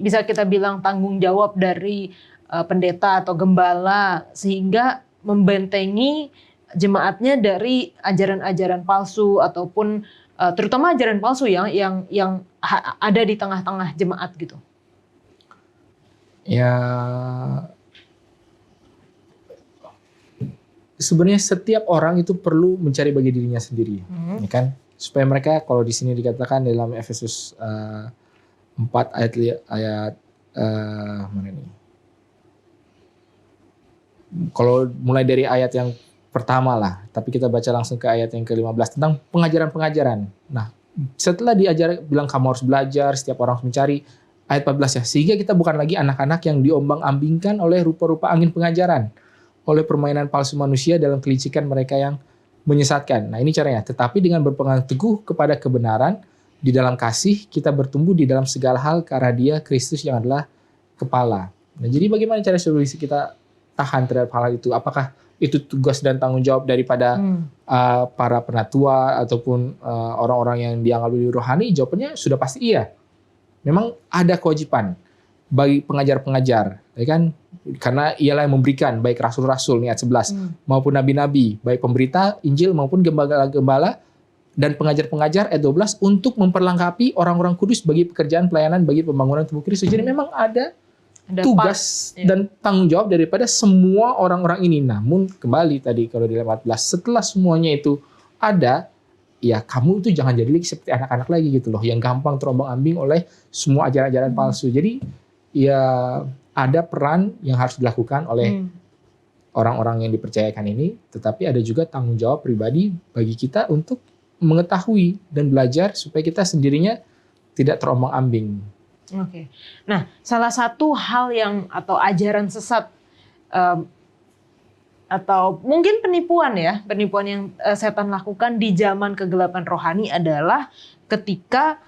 bisa kita bilang tanggung jawab dari pendeta atau gembala sehingga membentengi jemaatnya dari ajaran-ajaran palsu ataupun terutama ajaran palsu yang ada di tengah-tengah jemaat gitu? Ya sebenarnya setiap orang itu perlu mencari bagi dirinya sendiri, ya kan? Supaya mereka, kalau di sini dikatakan dalam Efesus 4 ayat mana nih? Kalau mulai dari ayat yang pertama lah, tapi kita baca langsung ke ayat yang ke-15 tentang pengajaran-pengajaran. Nah, setelah diajar bilang kamu harus belajar, setiap orang harus mencari, ayat 14 ya, sehingga kita bukan lagi anak-anak yang diombang-ambingkan oleh rupa-rupa angin pengajaran, oleh permainan palsu manusia dalam kelicikan mereka yang menyesatkan. Nah, ini caranya. Tetapi dengan berpegang teguh kepada kebenaran, di dalam kasih kita bertumbuh di dalam segala hal karena Dia Kristus yang adalah kepala. Nah, jadi bagaimana cara supaya kita tahan terhadap hal itu? Apakah itu tugas dan tanggung jawab daripada para penatua ataupun orang-orang yang dianggap lebih rohani? Jawabannya sudah pasti iya. Memang ada kewajiban bagi pengajar-pengajar, ya kan? Karena ialah yang memberikan, baik rasul-rasul nih ayat 11 maupun nabi-nabi, baik pemberita Injil maupun gembala-gembala dan pengajar-pengajar ayat 12 untuk memperlengkapi orang-orang kudus bagi pekerjaan pelayanan bagi pembangunan tubuh Kristus. Jadi memang ada tugas dan tanggung jawab daripada semua orang-orang ini. Namun kembali tadi kalau di 14, setelah semuanya itu ada, ya kamu itu jangan jadi lagi seperti anak-anak lagi gitu loh, yang gampang terombang-ambing oleh semua ajaran-ajaran palsu. Jadi ya ada peran yang harus dilakukan oleh orang-orang yang dipercayakan ini, tetapi ada juga tanggung jawab pribadi bagi kita untuk mengetahui dan belajar supaya kita sendirinya tidak terombang-ambing. Oke. Nah, salah satu hal yang atau ajaran sesat atau mungkin penipuan yang setan lakukan di zaman kegelapan rohani adalah ketika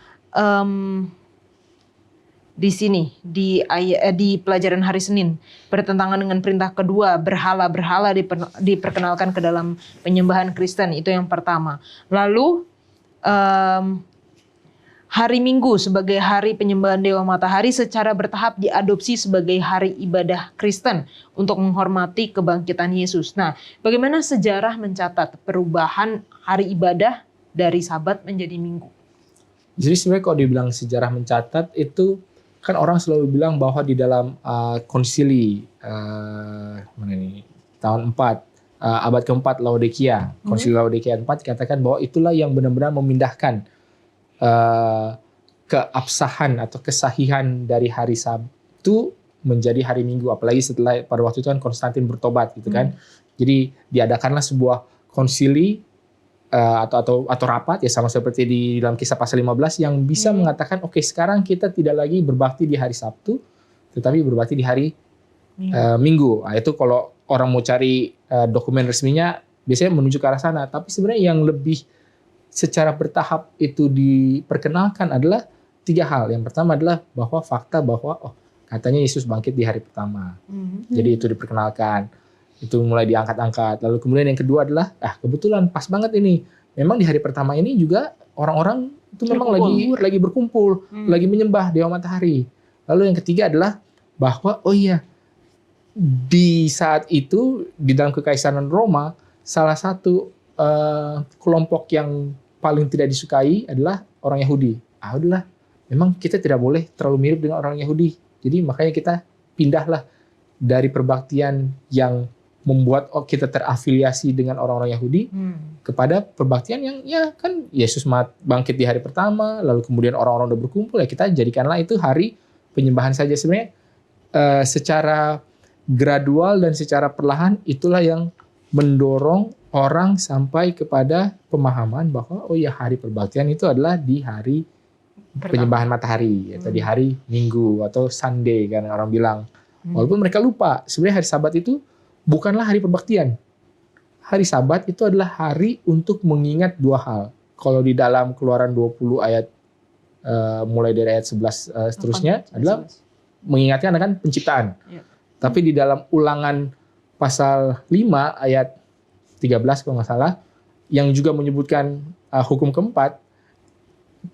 di sini di pelajaran hari Senin bertentangan dengan perintah kedua, berhala-berhala diperkenalkan ke dalam penyembahan Kristen, itu yang pertama. Lalu hari Minggu sebagai hari penyembahan Dewa Matahari secara bertahap diadopsi sebagai hari ibadah Kristen untuk menghormati kebangkitan Yesus. Nah, bagaimana sejarah mencatat perubahan hari ibadah dari Sabat menjadi Minggu? Jadi sebenarnya kalau dibilang sejarah mencatat itu kan orang selalu bilang bahwa di dalam konsili tahun 4 abad keempat Laodikia, konsili Laodikia 4 dikatakan bahwa itulah yang benar-benar memindahkan keabsahan atau kesahihan dari hari Sabtu menjadi hari Minggu, apalagi setelah pada waktu itu kan Konstantin bertobat gitu kan. Jadi diadakanlah sebuah konsili atau rapat ya, sama seperti di dalam Kisah pasal 15 yang bisa mengatakan oke, sekarang kita tidak lagi berbakti di hari Sabtu tetapi berbakti di hari Minggu. Nah, itu kalau orang mau cari dokumen resminya biasanya menuju ke arah sana, tapi sebenarnya yang lebih secara bertahap itu diperkenalkan adalah 3 hal. Yang pertama adalah bahwa fakta bahwa katanya Yesus bangkit di hari pertama. Jadi itu diperkenalkan. Itu mulai diangkat-angkat. Lalu kemudian yang kedua adalah kebetulan pas banget ini. Memang di hari pertama ini juga orang-orang itu memang lagi berkumpul, lagi menyembah Dewa Matahari. Lalu yang ketiga adalah bahwa di saat itu di dalam Kekaisaran Roma salah satu kelompok yang paling tidak disukai adalah orang Yahudi. Udahlah, memang kita tidak boleh terlalu mirip dengan orang Yahudi. Jadi makanya kita pindahlah dari perbaktian yang membuat kita terafiliasi dengan orang-orang Yahudi kepada perbaktian yang ya kan Yesus bangkit di hari pertama, lalu kemudian orang-orang udah berkumpul, ya kita jadikanlah itu hari penyembahan saja. Sebenarnya secara gradual dan secara perlahan itulah yang mendorong orang sampai kepada pemahaman bahwa hari perbaktian itu adalah di hari penyembahan matahari atau di hari Minggu atau Sunday kan orang bilang. Walaupun mereka lupa sebenarnya hari Sabat itu bukanlah hari perbaktian. Hari Sabat itu adalah hari untuk mengingat 2 hal. Kalau di dalam Keluaran 20 ayat mulai dari ayat 11 seterusnya adalah mengingatkan akan penciptaan. Tapi di dalam Ulangan pasal 5 ayat 13 kalau nggak salah, yang juga menyebutkan hukum keempat,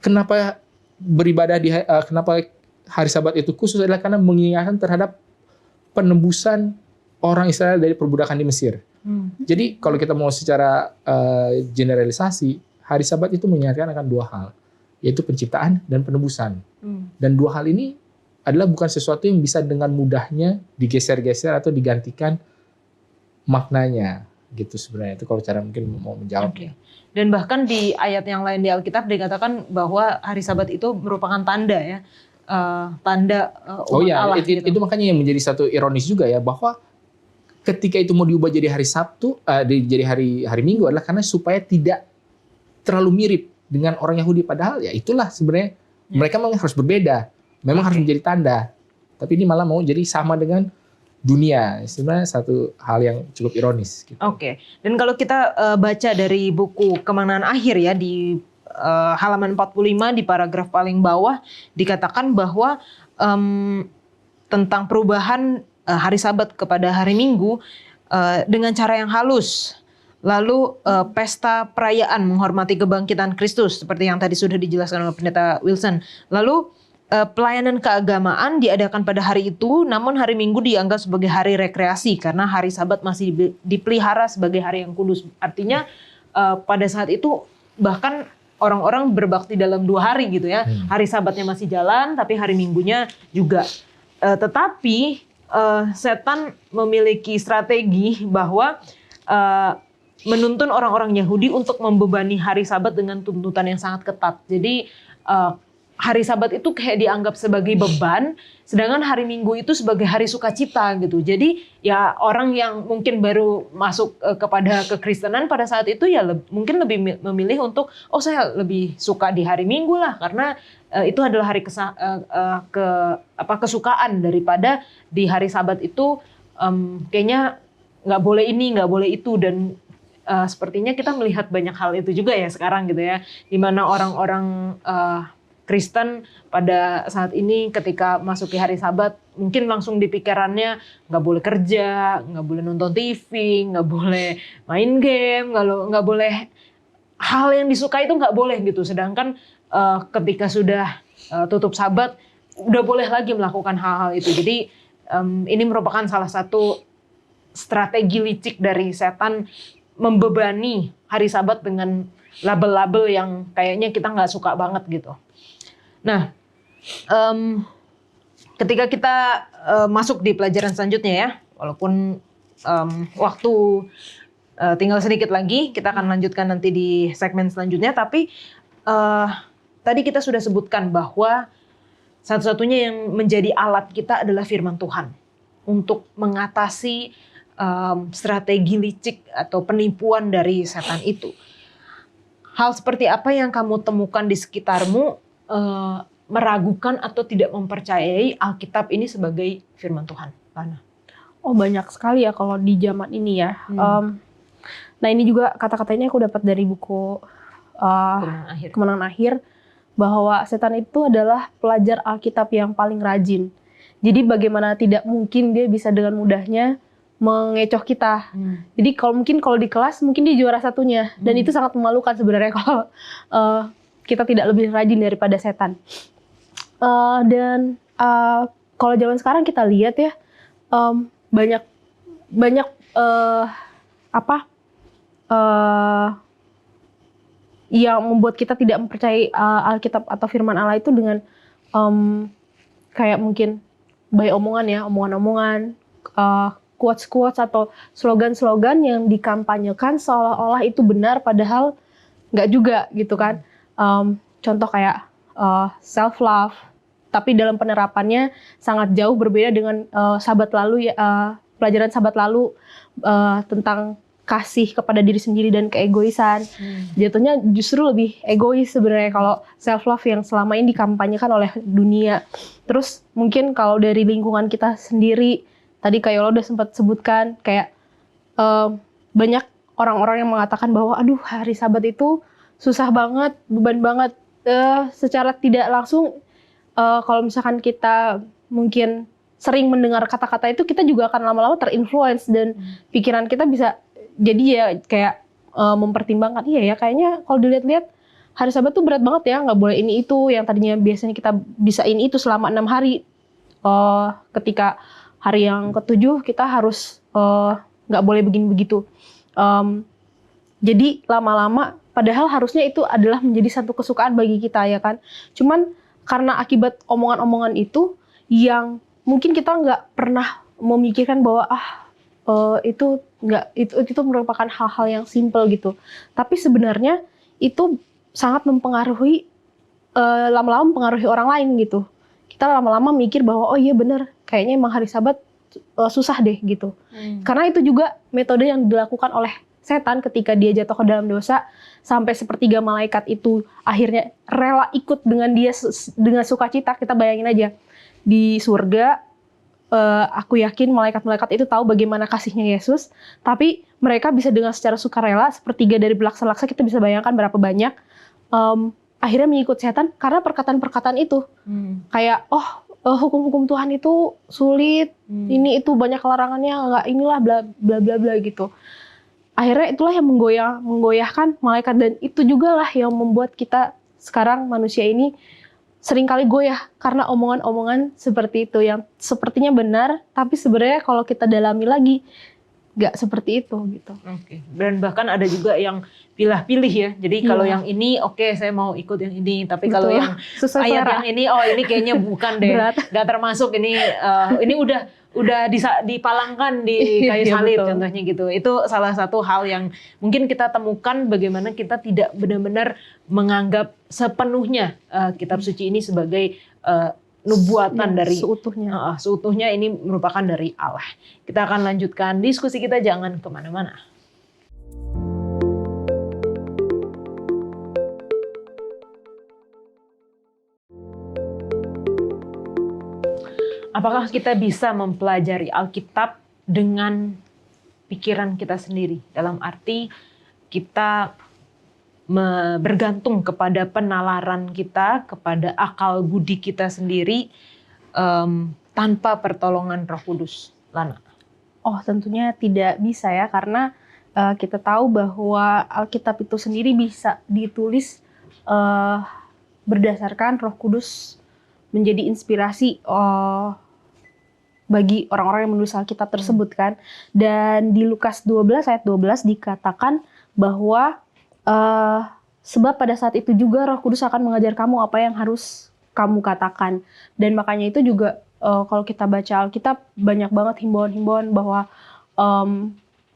kenapa beribadah kenapa hari Sabat itu khusus adalah karena mengingatkan terhadap penembusan orang Israel dari perbudakan di Mesir. Jadi kalau kita mau secara generalisasi, hari Sabat itu mengingatkan akan 2 hal, yaitu penciptaan dan penebusan. Dan 2 hal ini adalah bukan sesuatu yang bisa dengan mudahnya digeser-geser atau digantikan maknanya. Gitu sebenarnya, itu kalau cara mungkin mau menjawab. Dan bahkan di ayat yang lain di Alkitab dikatakan bahwa hari Sabat itu merupakan tanda ya, tanda umat Allah. Itu makanya yang menjadi satu ironis juga ya, bahwa ketika itu mau diubah jadi hari Sabtu, jadi hari Minggu adalah karena supaya tidak terlalu mirip dengan orang Yahudi. Padahal ya itulah sebenarnya mereka memang harus berbeda, memang harus menjadi tanda. Tapi ini malah mau jadi sama dengan dunia. Sebenarnya satu hal yang cukup ironis. Gitu. Oke. Dan kalau kita baca dari buku Kemenangan Akhir ya di halaman 45 di paragraf paling bawah dikatakan bahwa tentang perubahan hari Sabat kepada hari Minggu dengan cara yang halus. Lalu pesta perayaan menghormati kebangkitan Kristus seperti yang tadi sudah dijelaskan oleh Pendeta Wilson. Lalu pelayanan keagamaan diadakan pada hari itu, namun hari Minggu dianggap sebagai hari rekreasi karena hari Sabat masih dipelihara sebagai hari yang kudus. Artinya pada saat itu bahkan orang-orang berbakti dalam 2 hari gitu ya. Hari Sabatnya masih jalan, tapi hari Minggunya juga. Tetapi setan memiliki strategi bahwa menuntun orang-orang Yahudi untuk membebani hari Sabat dengan tuntutan yang sangat ketat. Jadi hari Sabat itu kayak dianggap sebagai beban, sedangkan hari Minggu itu sebagai hari sukacita gitu. Jadi ya orang yang mungkin baru masuk kepada kekristenan pada saat itu ya mungkin lebih memilih untuk saya lebih suka di hari Minggu lah karena itu adalah hari kesukaan daripada di hari Sabat itu kayaknya nggak boleh ini, nggak boleh itu dan sepertinya kita melihat banyak hal itu juga ya sekarang gitu ya, di mana orang-orang Kristen pada saat ini ketika masuk ke hari Sabat mungkin langsung di pikirannya nggak boleh kerja, nggak boleh nonton TV, nggak boleh main game, nggak boleh hal yang disukai itu nggak boleh gitu. Sedangkan ketika sudah tutup Sabat udah boleh lagi melakukan hal-hal itu. Jadi ini merupakan salah satu strategi licik dari setan membebani hari Sabat dengan label-label yang kayaknya kita nggak suka banget gitu. Nah, ketika kita masuk di pelajaran selanjutnya ya, walaupun waktu tinggal sedikit lagi, kita akan lanjutkan nanti di segmen selanjutnya. Tapi tadi kita sudah sebutkan bahwa satu-satunya yang menjadi alat kita adalah firman Tuhan untuk mengatasi strategi licik atau penipuan dari setan itu. Hal seperti apa yang kamu temukan di sekitarmu meragukan atau tidak mempercayai Alkitab ini sebagai firman Tuhan, Lana? Oh banyak sekali ya kalau di zaman ini ya. Nah ini juga kata-kata ini aku dapat dari buku Kemenangan Akhir bahwa setan itu adalah pelajar Alkitab yang paling rajin. Jadi bagaimana tidak mungkin dia bisa dengan mudahnya mengecoh kita. Jadi kalau di kelas mungkin dia juara satunya dan itu sangat memalukan sebenarnya kalau kita tidak lebih rajin daripada setan. Dan kalau zaman sekarang kita lihat ya banyak yang membuat kita tidak mempercayai Alkitab atau firman Allah itu dengan kayak mungkin baik omongan-omongan, quotes-quotes atau slogan-slogan yang dikampanyekan seolah-olah itu benar padahal nggak juga gitu kan. Contoh kayak self love, tapi dalam penerapannya sangat jauh berbeda dengan Sabat lalu ya, pelajaran Sabat lalu tentang kasih kepada diri sendiri dan keegoisan. Jatuhnya justru lebih egois sebenarnya kalau self love yang selama ini dikampanyekan oleh dunia. Terus mungkin kalau dari lingkungan kita sendiri, tadi kayak lo udah sempat sebutkan kayak banyak orang-orang yang mengatakan bahwa aduh hari Sabat itu susah banget, beban banget. Secara tidak langsung kalau misalkan kita mungkin sering mendengar kata-kata itu, kita juga akan lama-lama terinfluence dan pikiran kita bisa jadi ya kayak mempertimbangkan, iya ya kayaknya kalau dilihat-lihat hari Sabat tuh berat banget ya, nggak boleh ini itu, yang tadinya biasanya kita bisa ini itu selama 6 hari. Ketika hari yang ke-7 kita harus nggak boleh begini begitu. Jadi lama-lama padahal harusnya itu adalah menjadi satu kesukaan bagi kita ya kan. Cuman karena akibat omongan-omongan itu yang mungkin kita nggak pernah memikirkan bahwa itu merupakan hal-hal yang simple gitu. Tapi sebenarnya itu sangat mempengaruhi lama-lama mempengaruhi orang lain gitu. Kita lama-lama mikir bahwa oh iya benar, kayaknya emang hari Sabat susah deh gitu. Karena itu juga metode yang dilakukan oleh setan ketika dia jatuh ke dalam dosa, sampai sepertiga malaikat itu akhirnya rela ikut dengan dia dengan sukacita. Kita bayangin aja di surga, aku yakin malaikat-malaikat itu tahu bagaimana kasihnya Yesus, tapi mereka bisa dengan secara sukarela, sepertiga dari belaksa-laksa, kita bisa bayangkan berapa banyak akhirnya mengikut setan karena perkataan-perkataan itu. Kayak hukum-hukum Tuhan itu sulit, ini itu banyak larangannya, nggak inilah bla bla bla bla gitu. Akhirnya itulah yang menggoyahkan malaikat, dan itu juga lah yang membuat kita sekarang manusia ini seringkali goyah karena omongan-omongan seperti itu yang sepertinya benar, tapi sebenarnya kalau kita dalami lagi nggak seperti itu gitu. Oke. Dan bahkan ada juga yang pilih-pilih ya. Jadi kalau yang ini oke, saya mau ikut yang ini, tapi kalau yang sesuai ayat selera. yang ini ini kayaknya bukan deh. Berat. Nggak termasuk ini udah dipalangkan di kayu Iya, salib betul. contohnya gitu. Itu salah satu hal yang mungkin kita temukan bagaimana kita tidak benar-benar menganggap sepenuhnya kitab suci ini sebagai nubuatan dari seutuhnya. seutuhnya ini merupakan dari Allah. Kita akan lanjutkan diskusi kita, jangan kemana-mana. Apakah kita bisa mempelajari Alkitab dengan pikiran kita sendiri? Dalam arti kita bergantung kepada penalaran kita, kepada akal budi kita sendiri, tanpa pertolongan Roh Kudus. Lana? Tentunya tidak bisa ya, karena kita tahu bahwa Alkitab itu sendiri bisa ditulis berdasarkan Roh Kudus, menjadi inspirasi bagi orang-orang yang menulis Alkitab tersebut kan. Dan di Lukas 12 ayat 12 dikatakan bahwa sebab pada saat itu juga Roh Kudus akan mengajar kamu apa yang harus kamu katakan. Dan makanya itu juga kalau kita baca Alkitab banyak banget himbauan-himbauan bahwa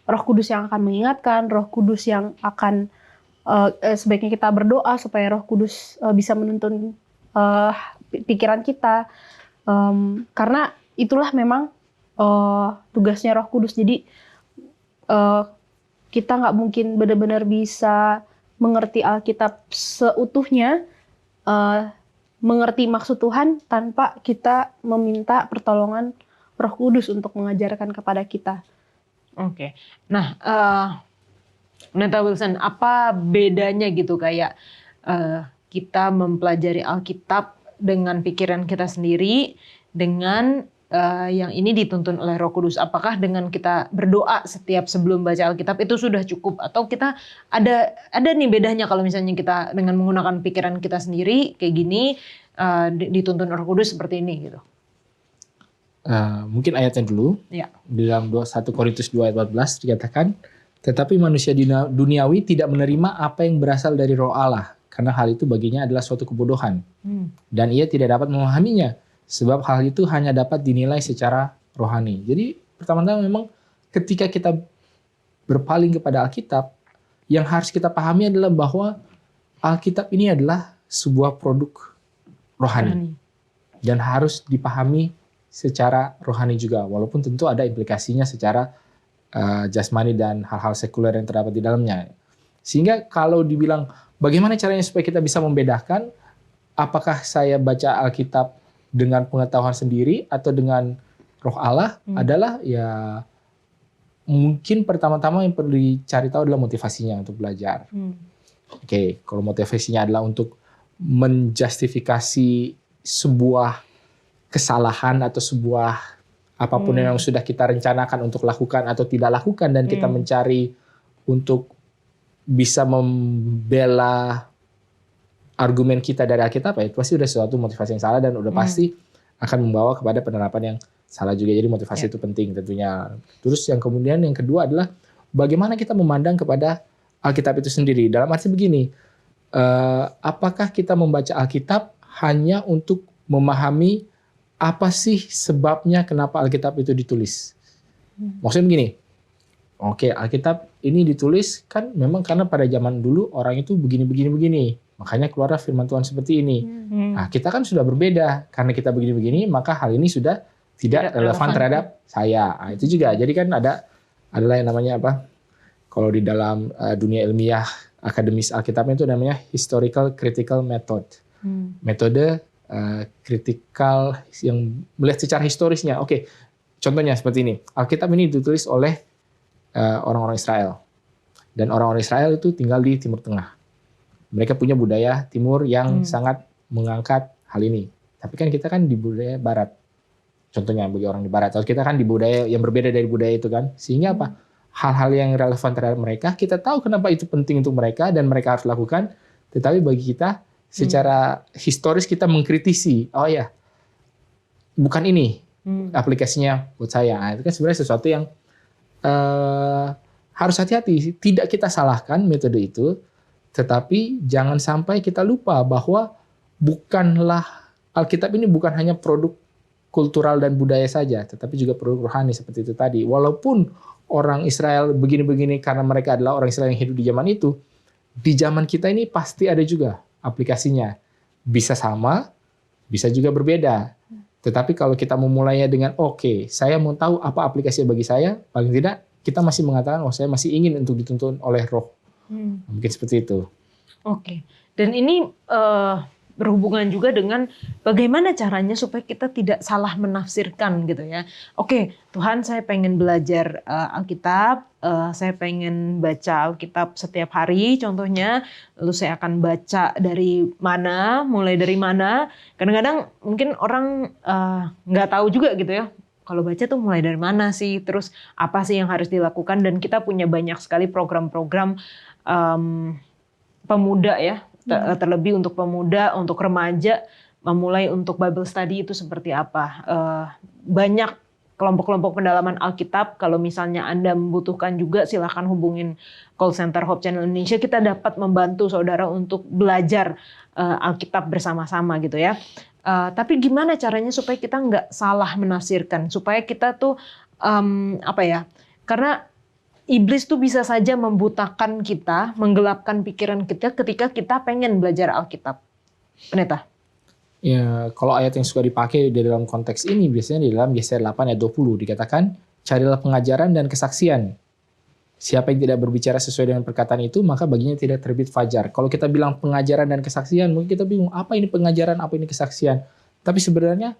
Roh Kudus yang akan mengingatkan, Roh Kudus yang akan sebaiknya kita berdoa supaya Roh Kudus bisa menuntun pikiran kita, karena itulah memang tugasnya Roh Kudus. Jadi kita nggak mungkin benar-benar bisa mengerti Alkitab seutuhnya, mengerti maksud Tuhan tanpa kita meminta pertolongan Roh Kudus untuk mengajarkan kepada kita. Oke. Nah, Pendeta Wilson, apa bedanya gitu kayak kita mempelajari Alkitab dengan pikiran kita sendiri dengan yang ini dituntun oleh Roh Kudus? Apakah dengan kita berdoa setiap sebelum baca Alkitab itu sudah cukup, atau kita ada nih bedanya kalau misalnya kita dengan menggunakan pikiran kita sendiri kayak gini, dituntun Roh Kudus seperti ini gitu? Mungkin ayatnya dulu. Ya. Di dalam 1 Korintus 2 ayat 14 dikatakan, tetapi manusia duniawi tidak menerima apa yang berasal dari Roh Allah, karena hal itu baginya adalah suatu kebodohan. Dan ia tidak dapat memahaminya, sebab hal itu hanya dapat dinilai secara rohani. Jadi pertama-tama memang ketika kita berpaling kepada Alkitab, yang harus kita pahami adalah bahwa Alkitab ini adalah sebuah produk rohani. Dan harus dipahami secara rohani juga, walaupun tentu ada implikasinya secara jasmani dan hal-hal sekuler yang terdapat di dalamnya. Sehingga kalau dibilang bagaimana caranya supaya kita bisa membedakan apakah saya baca Alkitab dengan pengetahuan sendiri atau dengan Roh Allah, adalah ya mungkin pertama-tama yang perlu dicari tahu adalah motivasinya untuk belajar. Oke, kalau motivasinya adalah untuk menjustifikasi sebuah kesalahan atau sebuah apapun yang sudah kita rencanakan untuk lakukan atau tidak lakukan, dan kita mencari untuk bisa membela argumen kita dari Alkitab, itu pasti udah suatu motivasi yang salah dan udah pasti akan membawa kepada penerapan yang salah juga. Jadi motivasi itu penting tentunya. Terus yang kemudian yang kedua adalah bagaimana kita memandang kepada Alkitab itu sendiri. Dalam arti begini, apakah kita membaca Alkitab hanya untuk memahami apa sih sebabnya kenapa Alkitab itu ditulis? Maksudnya begini, oke, Alkitab ini ditulis kan memang karena pada zaman dulu orang itu begini. Makanya keluarlah firman Tuhan seperti ini. Nah, kita kan sudah berbeda. Karena kita begini-begini, maka hal ini sudah tidak relevan terhadap saya. Nah, itu juga. Jadi kan adalah yang namanya apa? Kalau di dalam dunia ilmiah akademis Alkitabnya itu namanya historical critical method. Metode kritikal yang melihat secara historisnya. Oke, contohnya seperti ini. Alkitab ini ditulis oleh orang-orang Israel. Dan orang-orang Israel itu tinggal di Timur Tengah. Mereka punya budaya Timur yang sangat mengangkat hal ini. Tapi kan kita kan di budaya Barat. Contohnya bagi orang di Barat. Kalau kita kan di budaya yang berbeda dari budaya itu kan. Sehingga apa? Hal-hal yang relevan terhadap mereka, kita tahu kenapa itu penting untuk mereka dan mereka harus lakukan. Tetapi bagi kita, secara historis kita mengkritisi. Oh ya, bukan ini aplikasinya buat saya. Nah, itu kan sebenarnya sesuatu yang harus hati-hati. Tidak kita salahkan metode itu, tetapi jangan sampai kita lupa bahwa bukanlah Alkitab ini bukan hanya produk kultural dan budaya saja, tetapi juga produk rohani seperti itu tadi. Walaupun orang Israel begini-begini karena mereka adalah orang Israel yang hidup di zaman itu, di zaman kita ini pasti ada juga aplikasinya. Bisa sama, bisa juga berbeda. Tetapi kalau kita memulainya dengan oke, saya mau tahu apa aplikasinya bagi saya, paling tidak kita masih mengatakan, oh saya masih ingin untuk dituntun oleh roh. Mungkin seperti itu. Oke. Dan ini berhubungan juga dengan bagaimana caranya supaya kita tidak salah menafsirkan gitu ya. Oke, Tuhan saya pengen belajar Alkitab, saya pengen baca Alkitab setiap hari contohnya, lalu saya akan baca dari mana, mulai dari mana. Kadang-kadang mungkin orang nggak tahu juga gitu ya, kalau baca tuh mulai dari mana sih, terus apa sih yang harus dilakukan, dan kita punya banyak sekali program-program pemuda ya, terlebih untuk pemuda, untuk remaja, memulai untuk Bible study itu seperti apa. Banyak kelompok-kelompok pendalaman Alkitab, kalau misalnya Anda membutuhkan juga silahkan hubungin call center Hope Channel Indonesia, kita dapat membantu saudara untuk belajar Alkitab bersama-sama gitu ya. Tapi gimana caranya supaya kita nggak salah menafsirkan, supaya kita tuh karena iblis tuh bisa saja membutakan kita, menggelapkan pikiran kita ketika kita pengen belajar Alkitab. Pendeta? Ya, kalau ayat yang suka dipakai di dalam konteks ini biasanya di dalam Yesaya 8 ayat 20 dikatakan, carilah pengajaran dan kesaksian. Siapa yang tidak berbicara sesuai dengan perkataan itu, maka baginya tidak terbit fajar. Kalau kita bilang pengajaran dan kesaksian, mungkin kita bingung, apa ini pengajaran, apa ini kesaksian. Tapi sebenarnya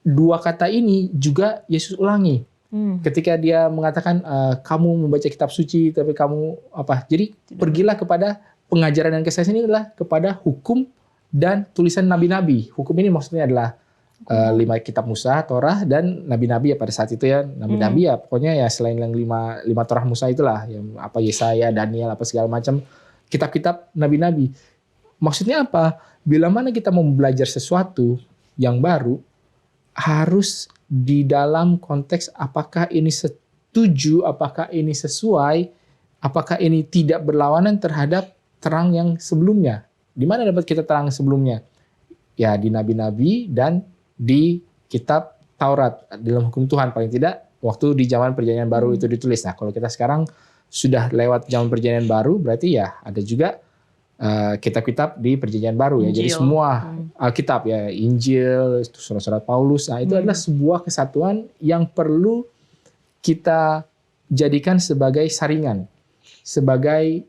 dua kata ini juga Yesus ulangi. Ketika dia mengatakan kamu membaca kitab suci tapi kamu apa? Jadi pergilah kepada pengajaran dan kesaksian, ini adalah kepada hukum dan tulisan nabi-nabi. Hukum ini maksudnya adalah 5 kitab Musa, Torah, dan nabi-nabi ya pada saat itu ya. Nabi-nabi ya pokoknya ya selain yang 5 Torah Musa itulah, yang apa Yesaya, Daniel, apa segala macam kitab-kitab nabi-nabi. Maksudnya apa? Bila mana kita mau belajar sesuatu yang baru, harus di dalam konteks apakah ini setuju, apakah ini sesuai, apakah ini tidak berlawanan terhadap terang yang sebelumnya. Di mana dapat kita terang sebelumnya? Ya di nabi-nabi dan di kitab Taurat, dalam hukum Tuhan paling tidak waktu di zaman Perjanjian Baru itu ditulis. Nah, kalau kita sekarang sudah lewat zaman Perjanjian Baru, berarti ya ada juga kitab-kitab di Perjanjian Baru ya. Jadi semua Alkitab ya, Injil, surat-surat Paulus. Nah, itu adalah sebuah kesatuan yang perlu kita jadikan sebagai saringan, sebagai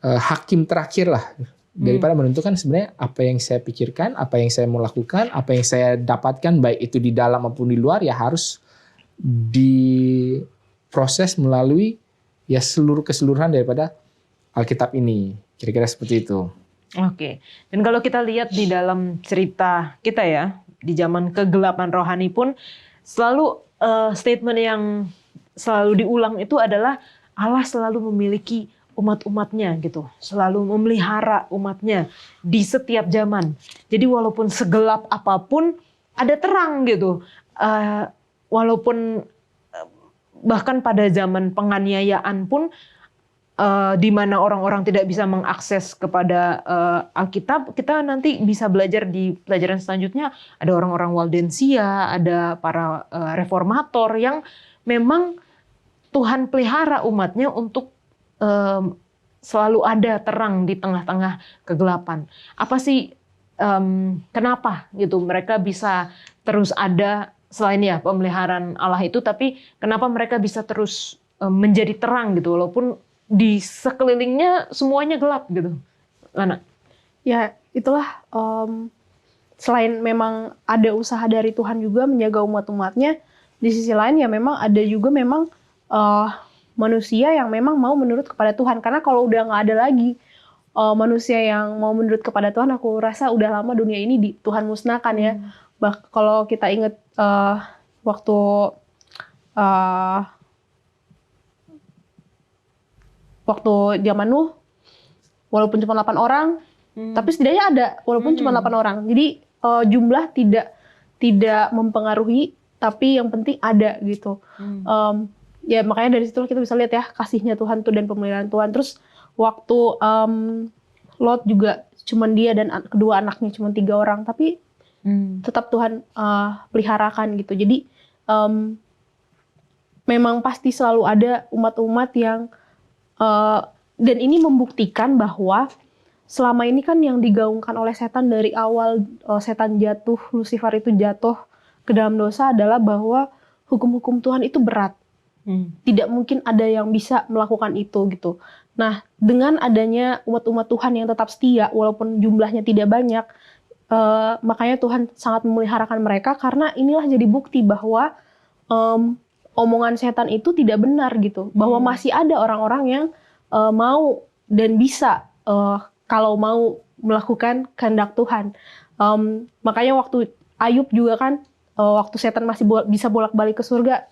hakim terakhir lah, daripada menentukan sebenarnya apa yang saya pikirkan, apa yang saya mau lakukan, apa yang saya dapatkan baik itu di dalam maupun di luar, ya harus diproses melalui ya seluruh keseluruhan daripada Alkitab ini. Kira-kira seperti itu. Oke. Dan kalau kita lihat di dalam cerita kita ya, di zaman kegelapan rohani pun selalu statement yang selalu diulang itu adalah Allah selalu memiliki umat-umatnya gitu. Selalu memelihara umatnya di setiap zaman. Jadi walaupun segelap apapun ada terang gitu. Walaupun bahkan pada zaman penganiayaan pun di mana orang-orang tidak bisa mengakses kepada Alkitab, kita nanti bisa belajar di pelajaran selanjutnya. Ada orang-orang Waldensia, ada para reformator yang memang Tuhan pelihara umatnya untuk selalu ada terang di tengah-tengah kegelapan. Apa sih kenapa gitu mereka bisa terus ada selain ya pemeliharaan Allah itu, tapi kenapa mereka bisa terus menjadi terang gitu walaupun di sekelilingnya semuanya gelap gitu. Lana? Ya itulah, selain memang ada usaha dari Tuhan juga menjaga umat-umatnya, di sisi lain ya memang ada juga memang manusia yang memang mau menurut kepada Tuhan. Karena kalau udah nggak ada lagi manusia yang mau menurut kepada Tuhan, aku rasa udah lama dunia ini Tuhan musnahkan ya. Kalau kita ingat waktu zaman Nuh, walaupun cuma 8 orang, tapi setidaknya ada, walaupun cuma 8 orang. Jadi jumlah tidak mempengaruhi, tapi yang penting ada gitu. Ya makanya dari situ kita bisa lihat ya kasihnya Tuhan tuh dan pemeliharaan Tuhan. Terus waktu Lot juga cuman dia dan kedua anaknya cuma 3 orang, tapi tetap Tuhan peliharakan gitu. Jadi memang pasti selalu ada umat-umat yang dan ini membuktikan bahwa selama ini kan yang digaungkan oleh setan dari awal setan jatuh, Lucifer itu jatuh ke dalam dosa adalah bahwa hukum-hukum Tuhan itu berat. Tidak mungkin ada yang bisa melakukan itu gitu. Nah, dengan adanya umat-umat Tuhan yang tetap setia walaupun jumlahnya tidak banyak, makanya Tuhan sangat memeliharakan mereka karena inilah jadi bukti bahwa omongan setan itu tidak benar gitu. Bahwa masih ada orang-orang yang mau dan bisa kalau mau melakukan kehendak Tuhan. Makanya waktu Ayub juga kan, waktu setan masih bisa bolak-balik ke surga,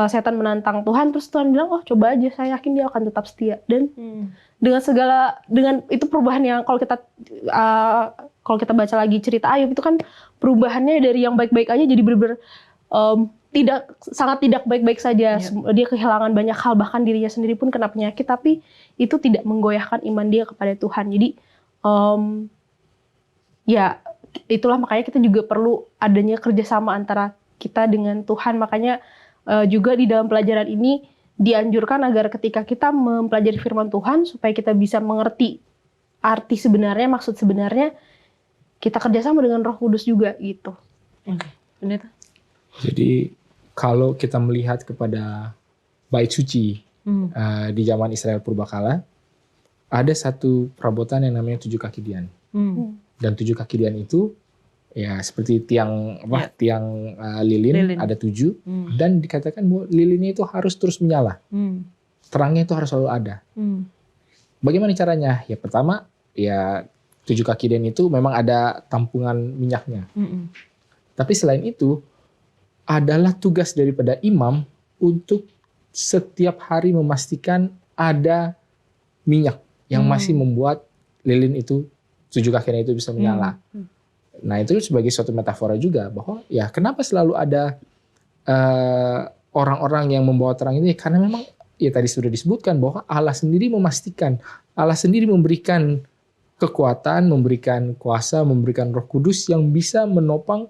setan menantang Tuhan, terus Tuhan bilang, oh coba aja, saya yakin dia akan tetap setia. Dan dengan itu perubahan yang kalau kita baca lagi cerita Ayub itu kan perubahannya dari yang baik-baik aja jadi benar-benar sangat tidak baik-baik saja. Dia kehilangan banyak hal, bahkan dirinya sendiri pun kena penyakit, tapi itu tidak menggoyahkan iman dia kepada Tuhan. Jadi ya itulah makanya kita juga perlu adanya kerjasama antara kita dengan Tuhan. Makanya juga di dalam pelajaran ini dianjurkan agar ketika kita mempelajari firman Tuhan supaya kita bisa mengerti arti sebenarnya, maksud sebenarnya, kita kerjasama dengan Roh Kudus juga gitu. Benar. Jadi kalau kita melihat kepada bait suci di zaman Israel purbakala, ada satu perabotan yang namanya 7 kaki dian. Dan 7 kaki dian itu ya seperti tiang lilin, ada 7, dan dikatakan bahwa lilinnya itu harus terus menyala. Terangnya itu harus selalu ada. Bagaimana caranya? Ya pertama, ya 7 kaki dian itu memang ada tampungan minyaknya. Tapi selain itu, adalah tugas daripada imam untuk setiap hari memastikan ada minyak yang masih membuat lilin itu, 7 kakinya itu bisa menyala. Nah itu sebagai suatu metafora juga bahwa ya kenapa selalu ada orang-orang yang membawa terang ini, karena memang ya tadi sudah disebutkan bahwa Allah sendiri memastikan, Allah sendiri memberikan kekuatan, memberikan kuasa, memberikan Roh Kudus yang bisa menopang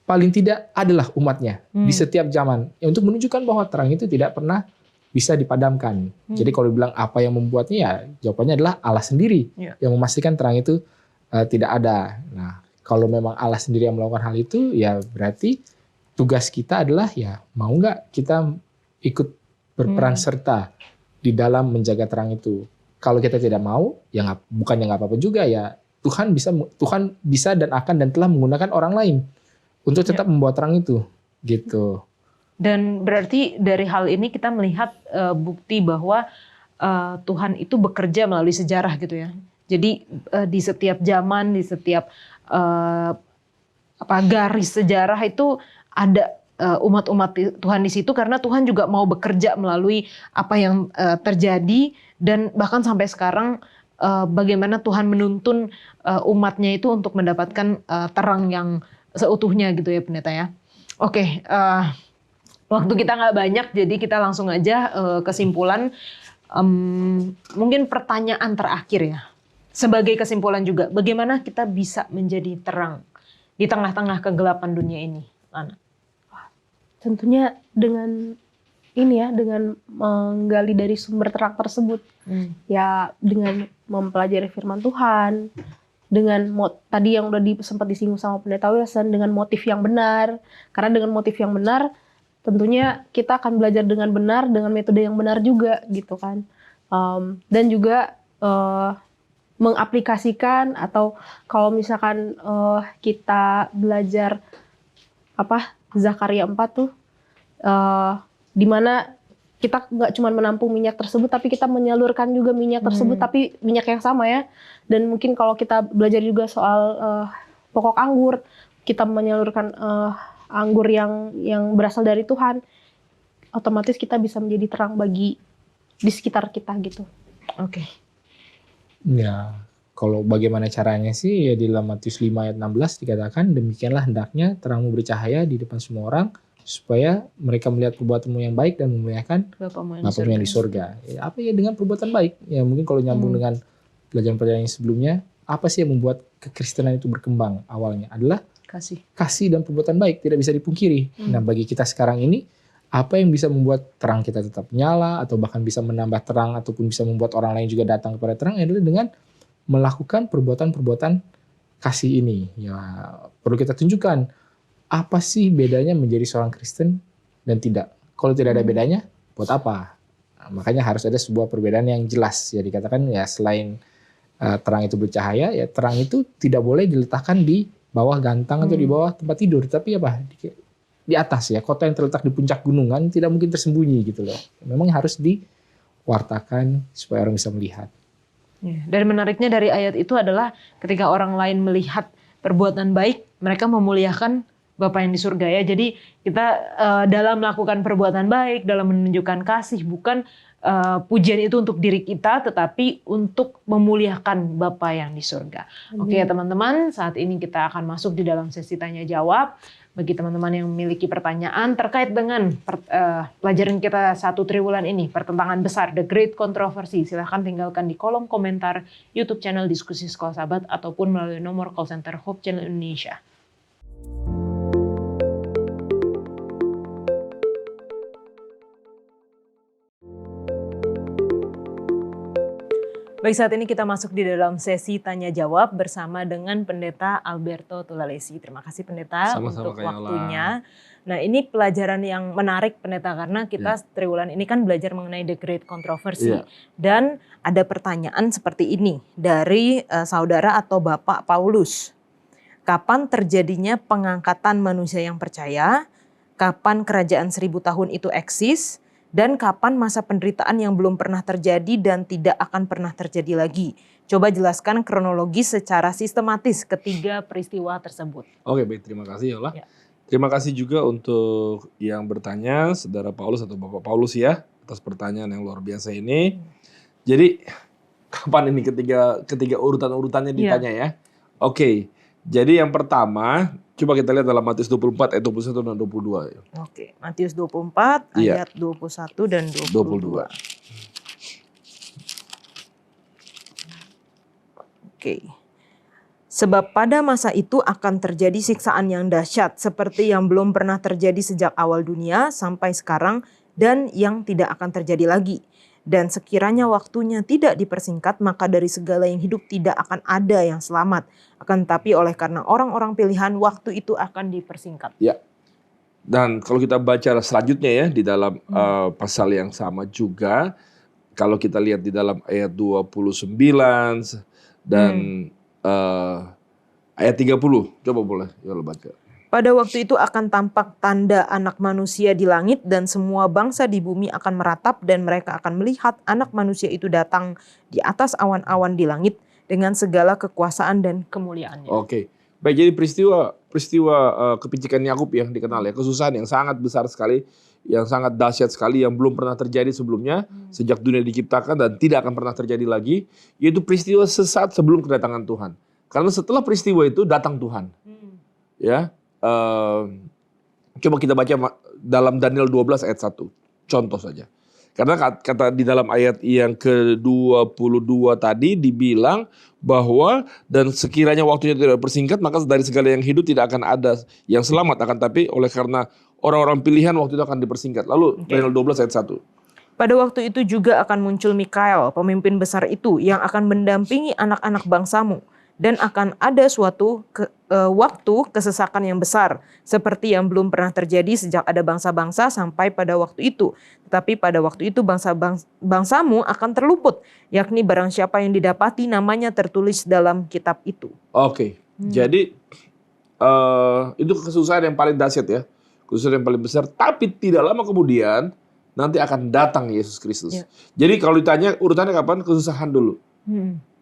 paling tidak adalah umatnya di setiap zaman ya, untuk menunjukkan bahwa terang itu tidak pernah bisa dipadamkan. Jadi kalau dibilang apa yang membuatnya, ya jawabannya adalah Allah sendiri yang memastikan terang itu tidak ada. Nah, kalau memang Allah sendiri yang melakukan hal itu, ya berarti tugas kita adalah ya mau nggak kita ikut berperan serta di dalam menjaga terang itu. Kalau kita tidak mau, ya bukannya nggak apa-apa juga ya. Tuhan bisa dan akan dan telah menggunakan orang lain untuk tetap membawa terang itu, gitu. Dan berarti dari hal ini kita melihat bukti bahwa Tuhan itu bekerja melalui sejarah gitu ya. Jadi di setiap zaman, di setiap garis sejarah itu ada umat-umat Tuhan di situ, karena Tuhan juga mau bekerja melalui apa yang terjadi, dan bahkan sampai sekarang bagaimana Tuhan menuntun umatnya itu untuk mendapatkan terang yang seutuhnya gitu ya pendeta ya. Oke, waktu kita nggak banyak, jadi kita langsung aja kesimpulan. Mungkin pertanyaan terakhir ya. Sebagai kesimpulan juga, bagaimana kita bisa menjadi terang di tengah-tengah kegelapan dunia ini, Lana? Tentunya dengan dengan menggali dari sumber terang tersebut, ya dengan mempelajari firman Tuhan, dengan tadi yang udah sempat disinggung sama Pendeta Wilson, dengan motif yang benar. Karena dengan motif yang benar tentunya kita akan belajar dengan benar, dengan metode yang benar juga gitu kan. Dan juga mengaplikasikan, atau kalau misalkan kita belajar Zakaria 4 tuh di mana kita nggak cuma menampung minyak tersebut, tapi kita menyalurkan juga minyak tersebut, tapi minyak yang sama ya. Dan mungkin kalau kita belajar juga soal pokok anggur, kita menyalurkan anggur yang berasal dari Tuhan, otomatis kita bisa menjadi terang bagi di sekitar kita gitu. Oke. Ya, kalau bagaimana caranya sih, ya di dalam Matius 5 ayat 16 dikatakan, demikianlah hendaknya terangmu bercahaya di depan semua orang, supaya mereka melihat perbuatanmu yang baik dan memuliakan Bapamu yang di surga. Ya, apa ya dengan perbuatan baik? Ya mungkin kalau nyambung dengan pelajaran-pelajaran yang sebelumnya, apa sih yang membuat kekristenan itu berkembang awalnya? Adalah kasih dan perbuatan baik, tidak bisa dipungkiri. Nah bagi kita sekarang ini, apa yang bisa membuat terang kita tetap nyala, atau bahkan bisa menambah terang, ataupun bisa membuat orang lain juga datang kepada terang, adalah dengan melakukan perbuatan-perbuatan kasih ini. Ya perlu kita tunjukkan, apa sih bedanya menjadi seorang Kristen dan tidak? Kalau tidak ada bedanya, buat apa? Nah, makanya harus ada sebuah perbedaan yang jelas. Ya dikatakan ya selain terang itu bercahaya, ya terang itu tidak boleh diletakkan di bawah gantang atau di bawah tempat tidur, tapi apa? Di atas ya, kota yang terletak di puncak gunungan tidak mungkin tersembunyi gitu loh. Memang harus diwartakan supaya orang bisa melihat. Dan menariknya dari ayat itu adalah ketika orang lain melihat perbuatan baik, mereka memuliakan Bapa yang di surga ya. Jadi kita dalam melakukan perbuatan baik, dalam menunjukkan kasih, bukan pujian itu untuk diri kita, tetapi untuk memuliakan Bapa yang di surga. Oke teman-teman, saat ini kita akan masuk di dalam sesi tanya jawab. Bagi teman-teman yang memiliki pertanyaan terkait dengan pelajaran kita 1 triwulan ini, pertentangan besar, The Great Controversy, silahkan tinggalkan di kolom komentar YouTube channel Diskusi Sekolah Sahabat ataupun melalui nomor call center Hope Channel Indonesia. Baik, saat ini kita masuk di dalam sesi tanya jawab bersama dengan Pendeta Alberto Tulalesi. Terima kasih Pendeta untuk waktunya. Nah ini pelajaran yang menarik Pendeta, karena kita triwulan ini kan belajar mengenai The Great Controversy. Dan ada pertanyaan seperti ini dari saudara atau Bapak Paulus. Kapan terjadinya pengangkatan manusia yang percaya? Kapan kerajaan 1000 tahun itu eksis? Dan kapan masa penderitaan yang belum pernah terjadi dan tidak akan pernah terjadi lagi? Coba jelaskan kronologi secara sistematis ketiga peristiwa tersebut. Oke, baik, terima kasih Yola. Terima kasih juga untuk yang bertanya, Saudara Paulus atau Bapak Paulus ya, atas pertanyaan yang luar biasa ini. Jadi, kapan ini ketiga urutan-urutannya ditanya ya? Oke, jadi yang pertama, coba kita lihat dalam Matius 24 ayat 21 dan 22. Oke, Matius 24 ayat 21 dan 22. Oke. Sebab pada masa itu akan terjadi siksaan yang dahsyat seperti yang belum pernah terjadi sejak awal dunia sampai sekarang dan yang tidak akan terjadi lagi. Dan sekiranya waktunya tidak dipersingkat, maka dari segala yang hidup tidak akan ada yang selamat. Akan tetapi oleh karena orang-orang pilihan, waktu itu akan dipersingkat. Ya. Dan kalau kita baca selanjutnya ya, di dalam pasal yang sama juga, kalau kita lihat di dalam ayat 29 dan ayat 30, coba boleh ya baca. Pada waktu itu akan tampak tanda anak manusia di langit dan semua bangsa di bumi akan meratap dan mereka akan melihat anak manusia itu datang di atas awan-awan di langit dengan segala kekuasaan dan kemuliaannya. Oke, baik, jadi peristiwa kepicikan Yakub yang dikenal ya, kesusahan yang sangat besar sekali, yang sangat dahsyat sekali, yang belum pernah terjadi sebelumnya sejak dunia diciptakan dan tidak akan pernah terjadi lagi, yaitu peristiwa sesaat sebelum kedatangan Tuhan. Karena setelah peristiwa itu datang Tuhan, ya. Coba kita baca dalam Daniel 12 ayat 1, contoh saja. Karena kata di dalam ayat yang ke-22 tadi dibilang bahwa dan sekiranya waktunya tidak persingkat, maka dari segala yang hidup tidak akan ada yang selamat, akan tapi oleh karena orang-orang pilihan waktu itu akan dipersingkat. Lalu Daniel 12 ayat 1. Pada waktu itu juga akan muncul Mikael, pemimpin besar itu yang akan mendampingi anak-anak bangsamu. Dan akan ada suatu waktu kesesakan yang besar, seperti yang belum pernah terjadi sejak ada bangsa-bangsa sampai pada waktu itu. Tetapi pada waktu itu bangsamu akan terluput, yakni barang siapa yang didapati namanya tertulis dalam kitab itu. Oke. Jadi itu kesusahan yang paling dahsyat ya. Kesusahan yang paling besar. Tapi tidak lama kemudian nanti akan datang Yesus Kristus. Ya. Jadi kalau ditanya urutannya kapan? Kesusahan dulu.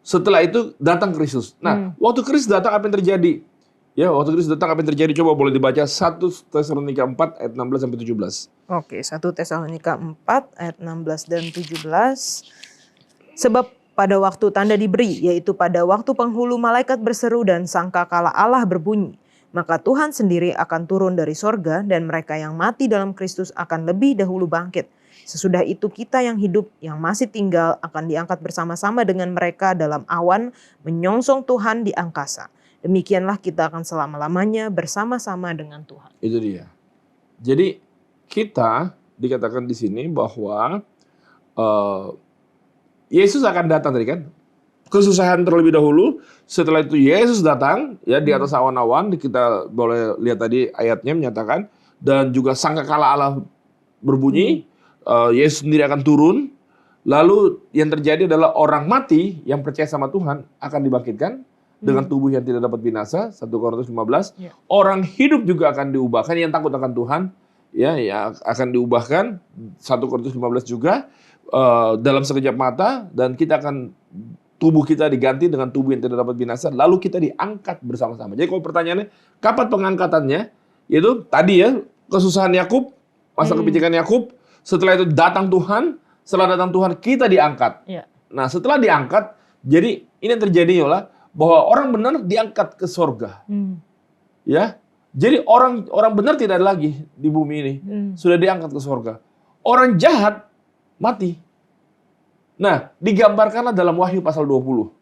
Setelah itu datang Kristus. Nah, waktu Kristus datang apa yang terjadi? Ya, waktu Kristus datang apa yang terjadi? Coba boleh dibaca 1 Tesalonika 4 ayat 16 sampai 17. Oke, 1 Tesalonika 4 ayat 16 dan 17. Sebab pada waktu tanda diberi, yaitu pada waktu penghulu malaikat berseru dan sangkakala Allah berbunyi, maka Tuhan sendiri akan turun dari sorga dan mereka yang mati dalam Kristus akan lebih dahulu bangkit. Sesudah itu kita yang hidup, yang masih tinggal akan diangkat bersama-sama dengan mereka dalam awan menyongsong Tuhan di angkasa. Demikianlah kita akan selama-lamanya bersama-sama dengan Tuhan. Itu dia. Jadi kita dikatakan di sini bahwa Yesus akan datang tadi kan. Kesusahan terlebih dahulu, setelah itu Yesus datang ya di atas awan-awan, kita boleh lihat tadi ayatnya menyatakan, dan juga sangkakala Allah berbunyi, Yesus sendiri akan turun, lalu yang terjadi adalah orang mati yang percaya sama Tuhan akan dibangkitkan dengan tubuh yang tidak dapat binasa, 1 Korintus 15. Ya. Orang hidup juga akan diubahkan, yang takut akan Tuhan ya akan diubahkan, 1 Korintus 15 juga, dalam sekejap mata, dan kita akan tubuh kita diganti dengan tubuh yang tidak dapat binasa, lalu kita diangkat bersama-sama. Jadi kalau pertanyaannya, kapan pengangkatannya? Itu tadi ya, kesusahan Yakub, masa kepijikan Yakub, setelah itu datang Tuhan, setelah datang Tuhan kita diangkat. Ya. Nah setelah diangkat, jadi ini yang terjadi Yola, bahwa orang benar diangkat ke sorga. Ya, jadi orang benar tidak ada lagi di bumi ini, sudah diangkat ke sorga. Orang jahat mati. Nah, digambarkanlah dalam Wahyu pasal 20.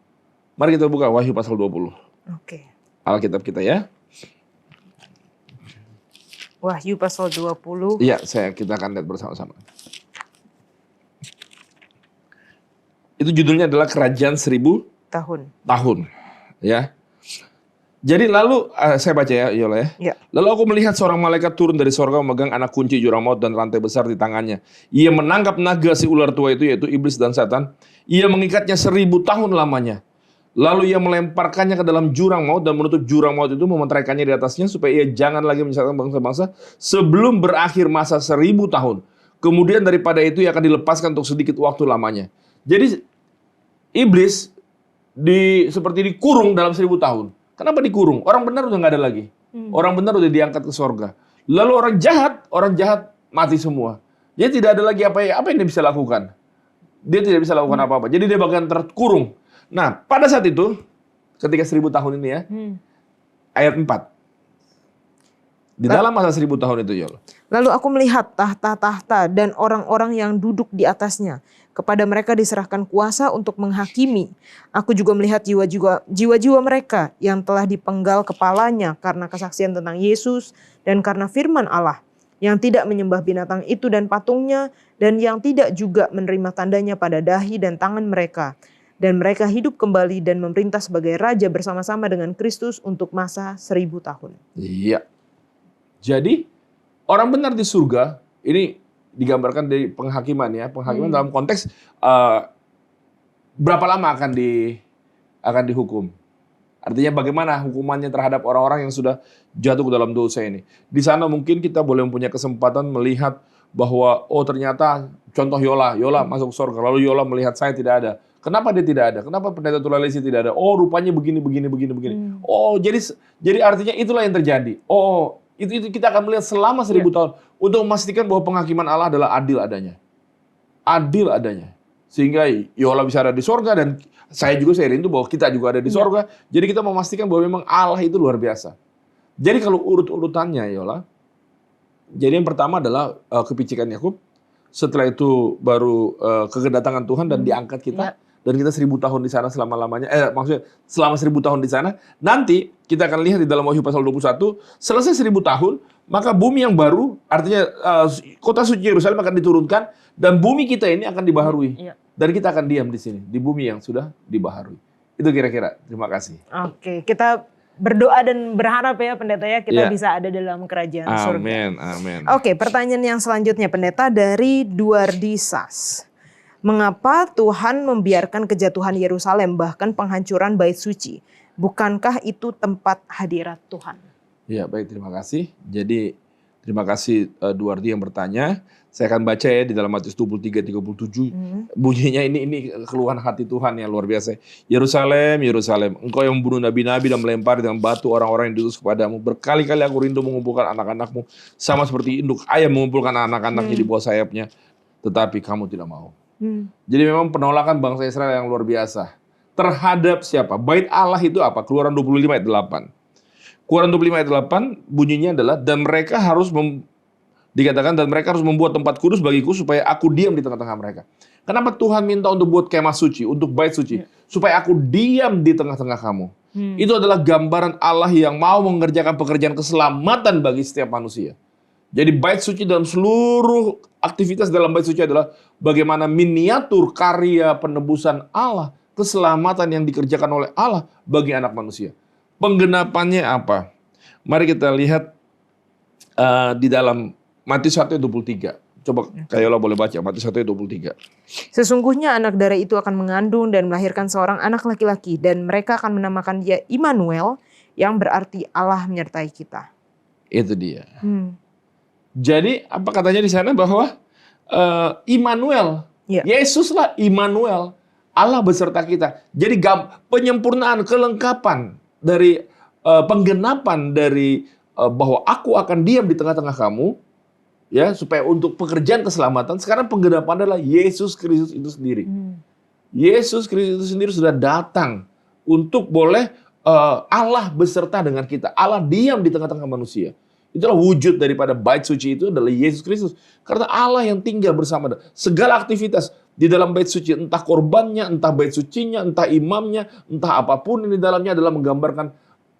Mari kita buka Wahyu pasal 20. Oke. Alkitab kita ya. Wahyu pasal 20. Iya, kita akan lihat bersama-sama. Itu judulnya adalah Kerajaan 1000 tahun. Ya. Jadi lalu saya baca ya Yola ya. Ya. Lalu aku melihat seorang malaikat turun dari sorga memegang anak kunci jurang maut dan rantai besar di tangannya. Ia menangkap naga si ular tua itu, yaitu iblis dan setan. Ia mengikatnya 1000 tahun lamanya. Lalu ia melemparkannya ke dalam jurang maut dan menutup jurang maut itu, mementeraikannya di atasnya supaya ia jangan lagi menyesatkan bangsa-bangsa sebelum berakhir masa 1000 tahun. Kemudian daripada itu ia akan dilepaskan untuk sedikit waktu lamanya. Jadi iblis seperti dikurung dalam 1000 tahun. Kenapa dikurung? Orang benar udah nggak ada lagi. Orang benar udah diangkat ke sorga. Lalu orang jahat mati semua. Jadi tidak ada lagi apa yang dia bisa lakukan. Dia tidak bisa lakukan apa-apa. Jadi dia bagian terkurung. Nah, pada saat itu, ketika 1000 tahun ini ya, ayat 4. Di dalam masa 1000 tahun itu, Yol. Lalu aku melihat tahta-tahta dan orang-orang yang duduk di atasnya. Kepada mereka diserahkan kuasa untuk menghakimi. Aku juga melihat jiwa-jiwa mereka yang telah dipenggal kepalanya karena kesaksian tentang Yesus dan karena firman Allah, yang tidak menyembah binatang itu dan patungnya, dan yang tidak juga menerima tandanya pada dahi dan tangan mereka. Dan mereka hidup kembali dan memerintah sebagai raja bersama-sama dengan Kristus untuk masa 1000 tahun. Iya. Jadi orang benar di surga ini digambarkan dari penghakiman ya, penghakiman dalam konteks berapa lama akan dihukum. Artinya bagaimana hukumannya terhadap orang-orang yang sudah jatuh ke dalam dosa ini. Di sana mungkin kita boleh mempunyai kesempatan melihat bahwa ternyata contoh Yola masuk surga, lalu Yola melihat saya tidak ada. Kenapa dia tidak ada? Kenapa pendeta Tulalesi tidak ada? Oh, rupanya begini. Oh, jadi artinya itulah yang terjadi. Oh, itu kita akan melihat selama 1000 tahun untuk memastikan bahwa penghakiman Allah adalah adil adanya. Adil adanya. Sehingga Yola bisa ada di sorga, dan saya rindu bahwa kita juga ada di sorga. Jadi kita memastikan bahwa memang Allah itu luar biasa. Jadi kalau urut-urutannya Yola, jadi yang pertama adalah kepicikan Yakub. Setelah itu baru kedatangan Tuhan dan diangkat kita. Dan kita 1000 tahun di sana selama-lamanya. Maksudnya selama 1000 tahun di sana. Nanti kita akan lihat di dalam Wahyu pasal 21. Selesai 1000 tahun, maka bumi yang baru, artinya kota suci Yerusalem akan diturunkan. Dan bumi kita ini akan dibaharui. Dan kita akan diam di sini, di bumi yang sudah dibaharui. Itu kira-kira. Terima kasih. Oke, kita berdoa dan berharap ya pendeta ya kita Ya. bisa ada dalam kerajaan surga. Amin, amin. Oke, pertanyaan yang selanjutnya pendeta dari Duardisas. Mengapa Tuhan membiarkan kejatuhan Yerusalem bahkan penghancuran bait suci? Bukankah itu tempat hadirat Tuhan? Ya, baik, terima kasih. Jadi terima kasih Duardi yang bertanya. Saya akan baca ya di dalam Matius 23:37. Bunyinya ini keluhan hati Tuhan yang luar biasa. Yerusalem, Yerusalem, engkau yang membunuh nabi-nabi dan melempari dengan batu orang-orang yang diutus kepadamu. Berkali-kali aku rindu mengumpulkan anak-anakmu sama seperti induk ayam mengumpulkan anak-anaknya di bawah sayapnya, tetapi kamu tidak mau. Jadi memang penolakan bangsa Israel yang luar biasa. Terhadap siapa? Bait Allah itu apa? Keluaran 25 ayat 8. Keluaran 25 ayat 8 bunyinya adalah dan mereka harus dikatakan dan mereka harus membuat tempat kudus bagiku supaya aku diam di tengah-tengah mereka. Kenapa Tuhan minta untuk buat kemah suci, untuk bait suci? Supaya aku diam di tengah-tengah kamu. Itu adalah gambaran Allah yang mau mengerjakan pekerjaan keselamatan bagi setiap manusia. Jadi bait suci dalam seluruh aktivitas dalam bait suci adalah bagaimana miniatur karya penebusan Allah, keselamatan yang dikerjakan oleh Allah bagi anak manusia. Penggenapannya apa? Mari kita lihat di dalam Matius 1:23. Coba Kayola boleh baca Matius 1:23. Sesungguhnya anak darah itu akan mengandung dan melahirkan seorang anak laki-laki dan mereka akan menamakan dia Immanuel yang berarti Allah menyertai kita. Itu dia. Jadi apa katanya di sana bahwa Immanuel, Yesuslah Immanuel, Allah beserta kita. Jadi penyempurnaan, kelengkapan dari penggenapan dari bahwa aku akan diam di tengah-tengah kamu, ya supaya untuk pekerjaan keselamatan. Sekarang penggenapan adalah Yesus Kristus itu sendiri. Yesus Kristus itu sendiri sudah datang untuk boleh Allah beserta dengan kita. Allah diam di tengah-tengah manusia. Itulah wujud daripada bait suci itu adalah Yesus Kristus. Karena Allah yang tinggal bersama segala aktivitas di dalam bait suci, entah korbannya, entah bait sucinya, entah imamnya, entah apapun yang di dalamnya adalah menggambarkan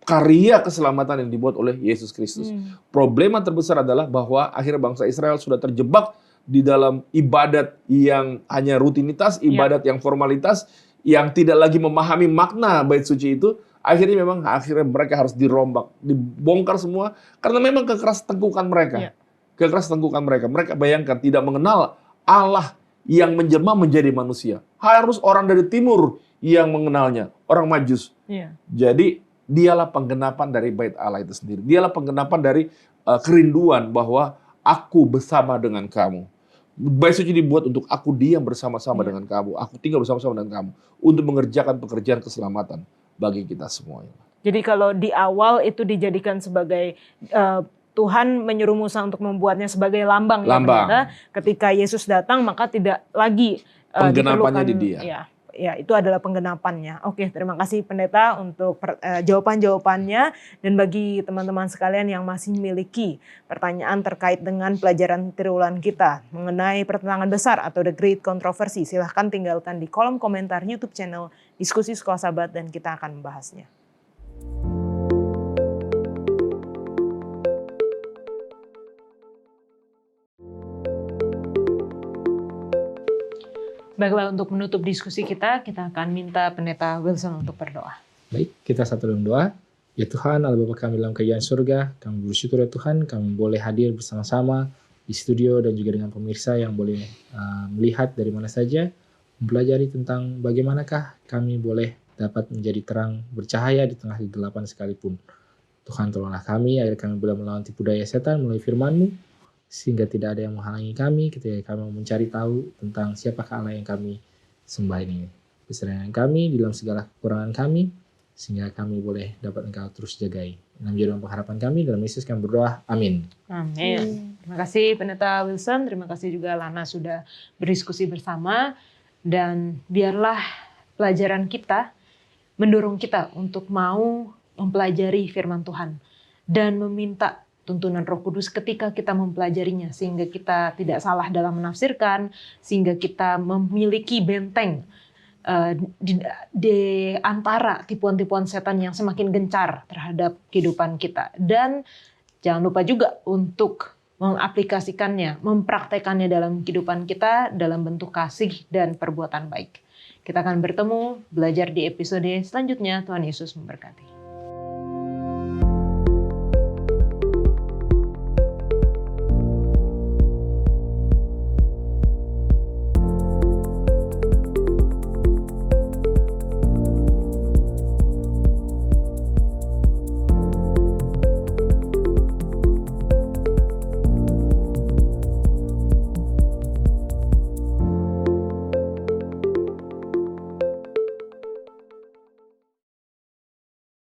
karya keselamatan yang dibuat oleh Yesus Kristus. Problema terbesar adalah bahwa akhirnya bangsa Israel sudah terjebak di dalam ibadat yang hanya rutinitas, ibadat yang formalitas, yang tidak lagi memahami makna bait suci itu. Akhirnya mereka harus dirombak, dibongkar semua karena memang kekeras tengkukan mereka. Kekeras tengkukan mereka. Mereka bayangkan tidak mengenal Allah yang menjelma menjadi manusia. Harus orang dari timur yang mengenalnya, orang Majus. Jadi dialah penggenapan dari bait Allah itu sendiri. Dialah penggenapan dari kerinduan bahwa aku bersama dengan kamu. Bait suci dibuat untuk aku diam bersama-sama dengan kamu. Aku tinggal bersama-sama dengan kamu untuk mengerjakan pekerjaan keselamatan bagi kita semuanya. Jadi kalau di awal itu dijadikan sebagai Tuhan menyuruh Musa untuk membuatnya sebagai lambang. Ya, ketika Yesus datang maka tidak lagi penggenapannya di dia. Ya, itu adalah penggenapannya. Oke, terima kasih pendeta untuk jawaban-jawabannya. Dan bagi teman-teman sekalian yang masih memiliki pertanyaan terkait dengan pelajaran triwulan kita mengenai pertentangan besar atau The Great Controversy, silahkan tinggalkan di kolom komentar YouTube channel Diskusi Sekolah Sabat dan kita akan membahasnya. Baiklah, untuk menutup diskusi kita akan minta Pendeta Wilson untuk berdoa. Baik, kita satu dalam doa. Ya Tuhan, Allah Bapa kami dalam kerajaan surga, kami bersyukur ya Tuhan, kami boleh hadir bersama-sama di studio dan juga dengan pemirsa yang boleh melihat dari mana saja, mempelajari tentang bagaimanakah kami boleh dapat menjadi terang bercahaya di tengah kegelapan sekalipun. Tuhan tolonglah kami agar kami boleh melawan tipu daya setan melalui firman-Mu, sehingga tidak ada yang menghalangi kami ketika kami mencari tahu tentang siapakah Allah yang kami sembah ini. Berserahkan kami di dalam segala kekurangan kami, sehingga kami boleh dapat Engkau terus jagai. Dalam jadwal pengharapan kami, dalam Yesus kami berdoa. Amin. Amin. Terima kasih Pendeta Wilson, terima kasih juga Lana sudah berdiskusi bersama. Dan biarlah pelajaran kita mendorong kita untuk mau mempelajari firman Tuhan dan meminta tuntunan Roh Kudus ketika kita mempelajarinya, sehingga kita tidak salah dalam menafsirkan, sehingga kita memiliki benteng di antara tipuan-tipuan setan yang semakin gencar terhadap kehidupan kita. Dan jangan lupa juga untuk mengaplikasikannya, mempraktekannya dalam kehidupan kita dalam bentuk kasih dan perbuatan baik. Kita akan bertemu, belajar di episode selanjutnya. Tuhan Yesus memberkati.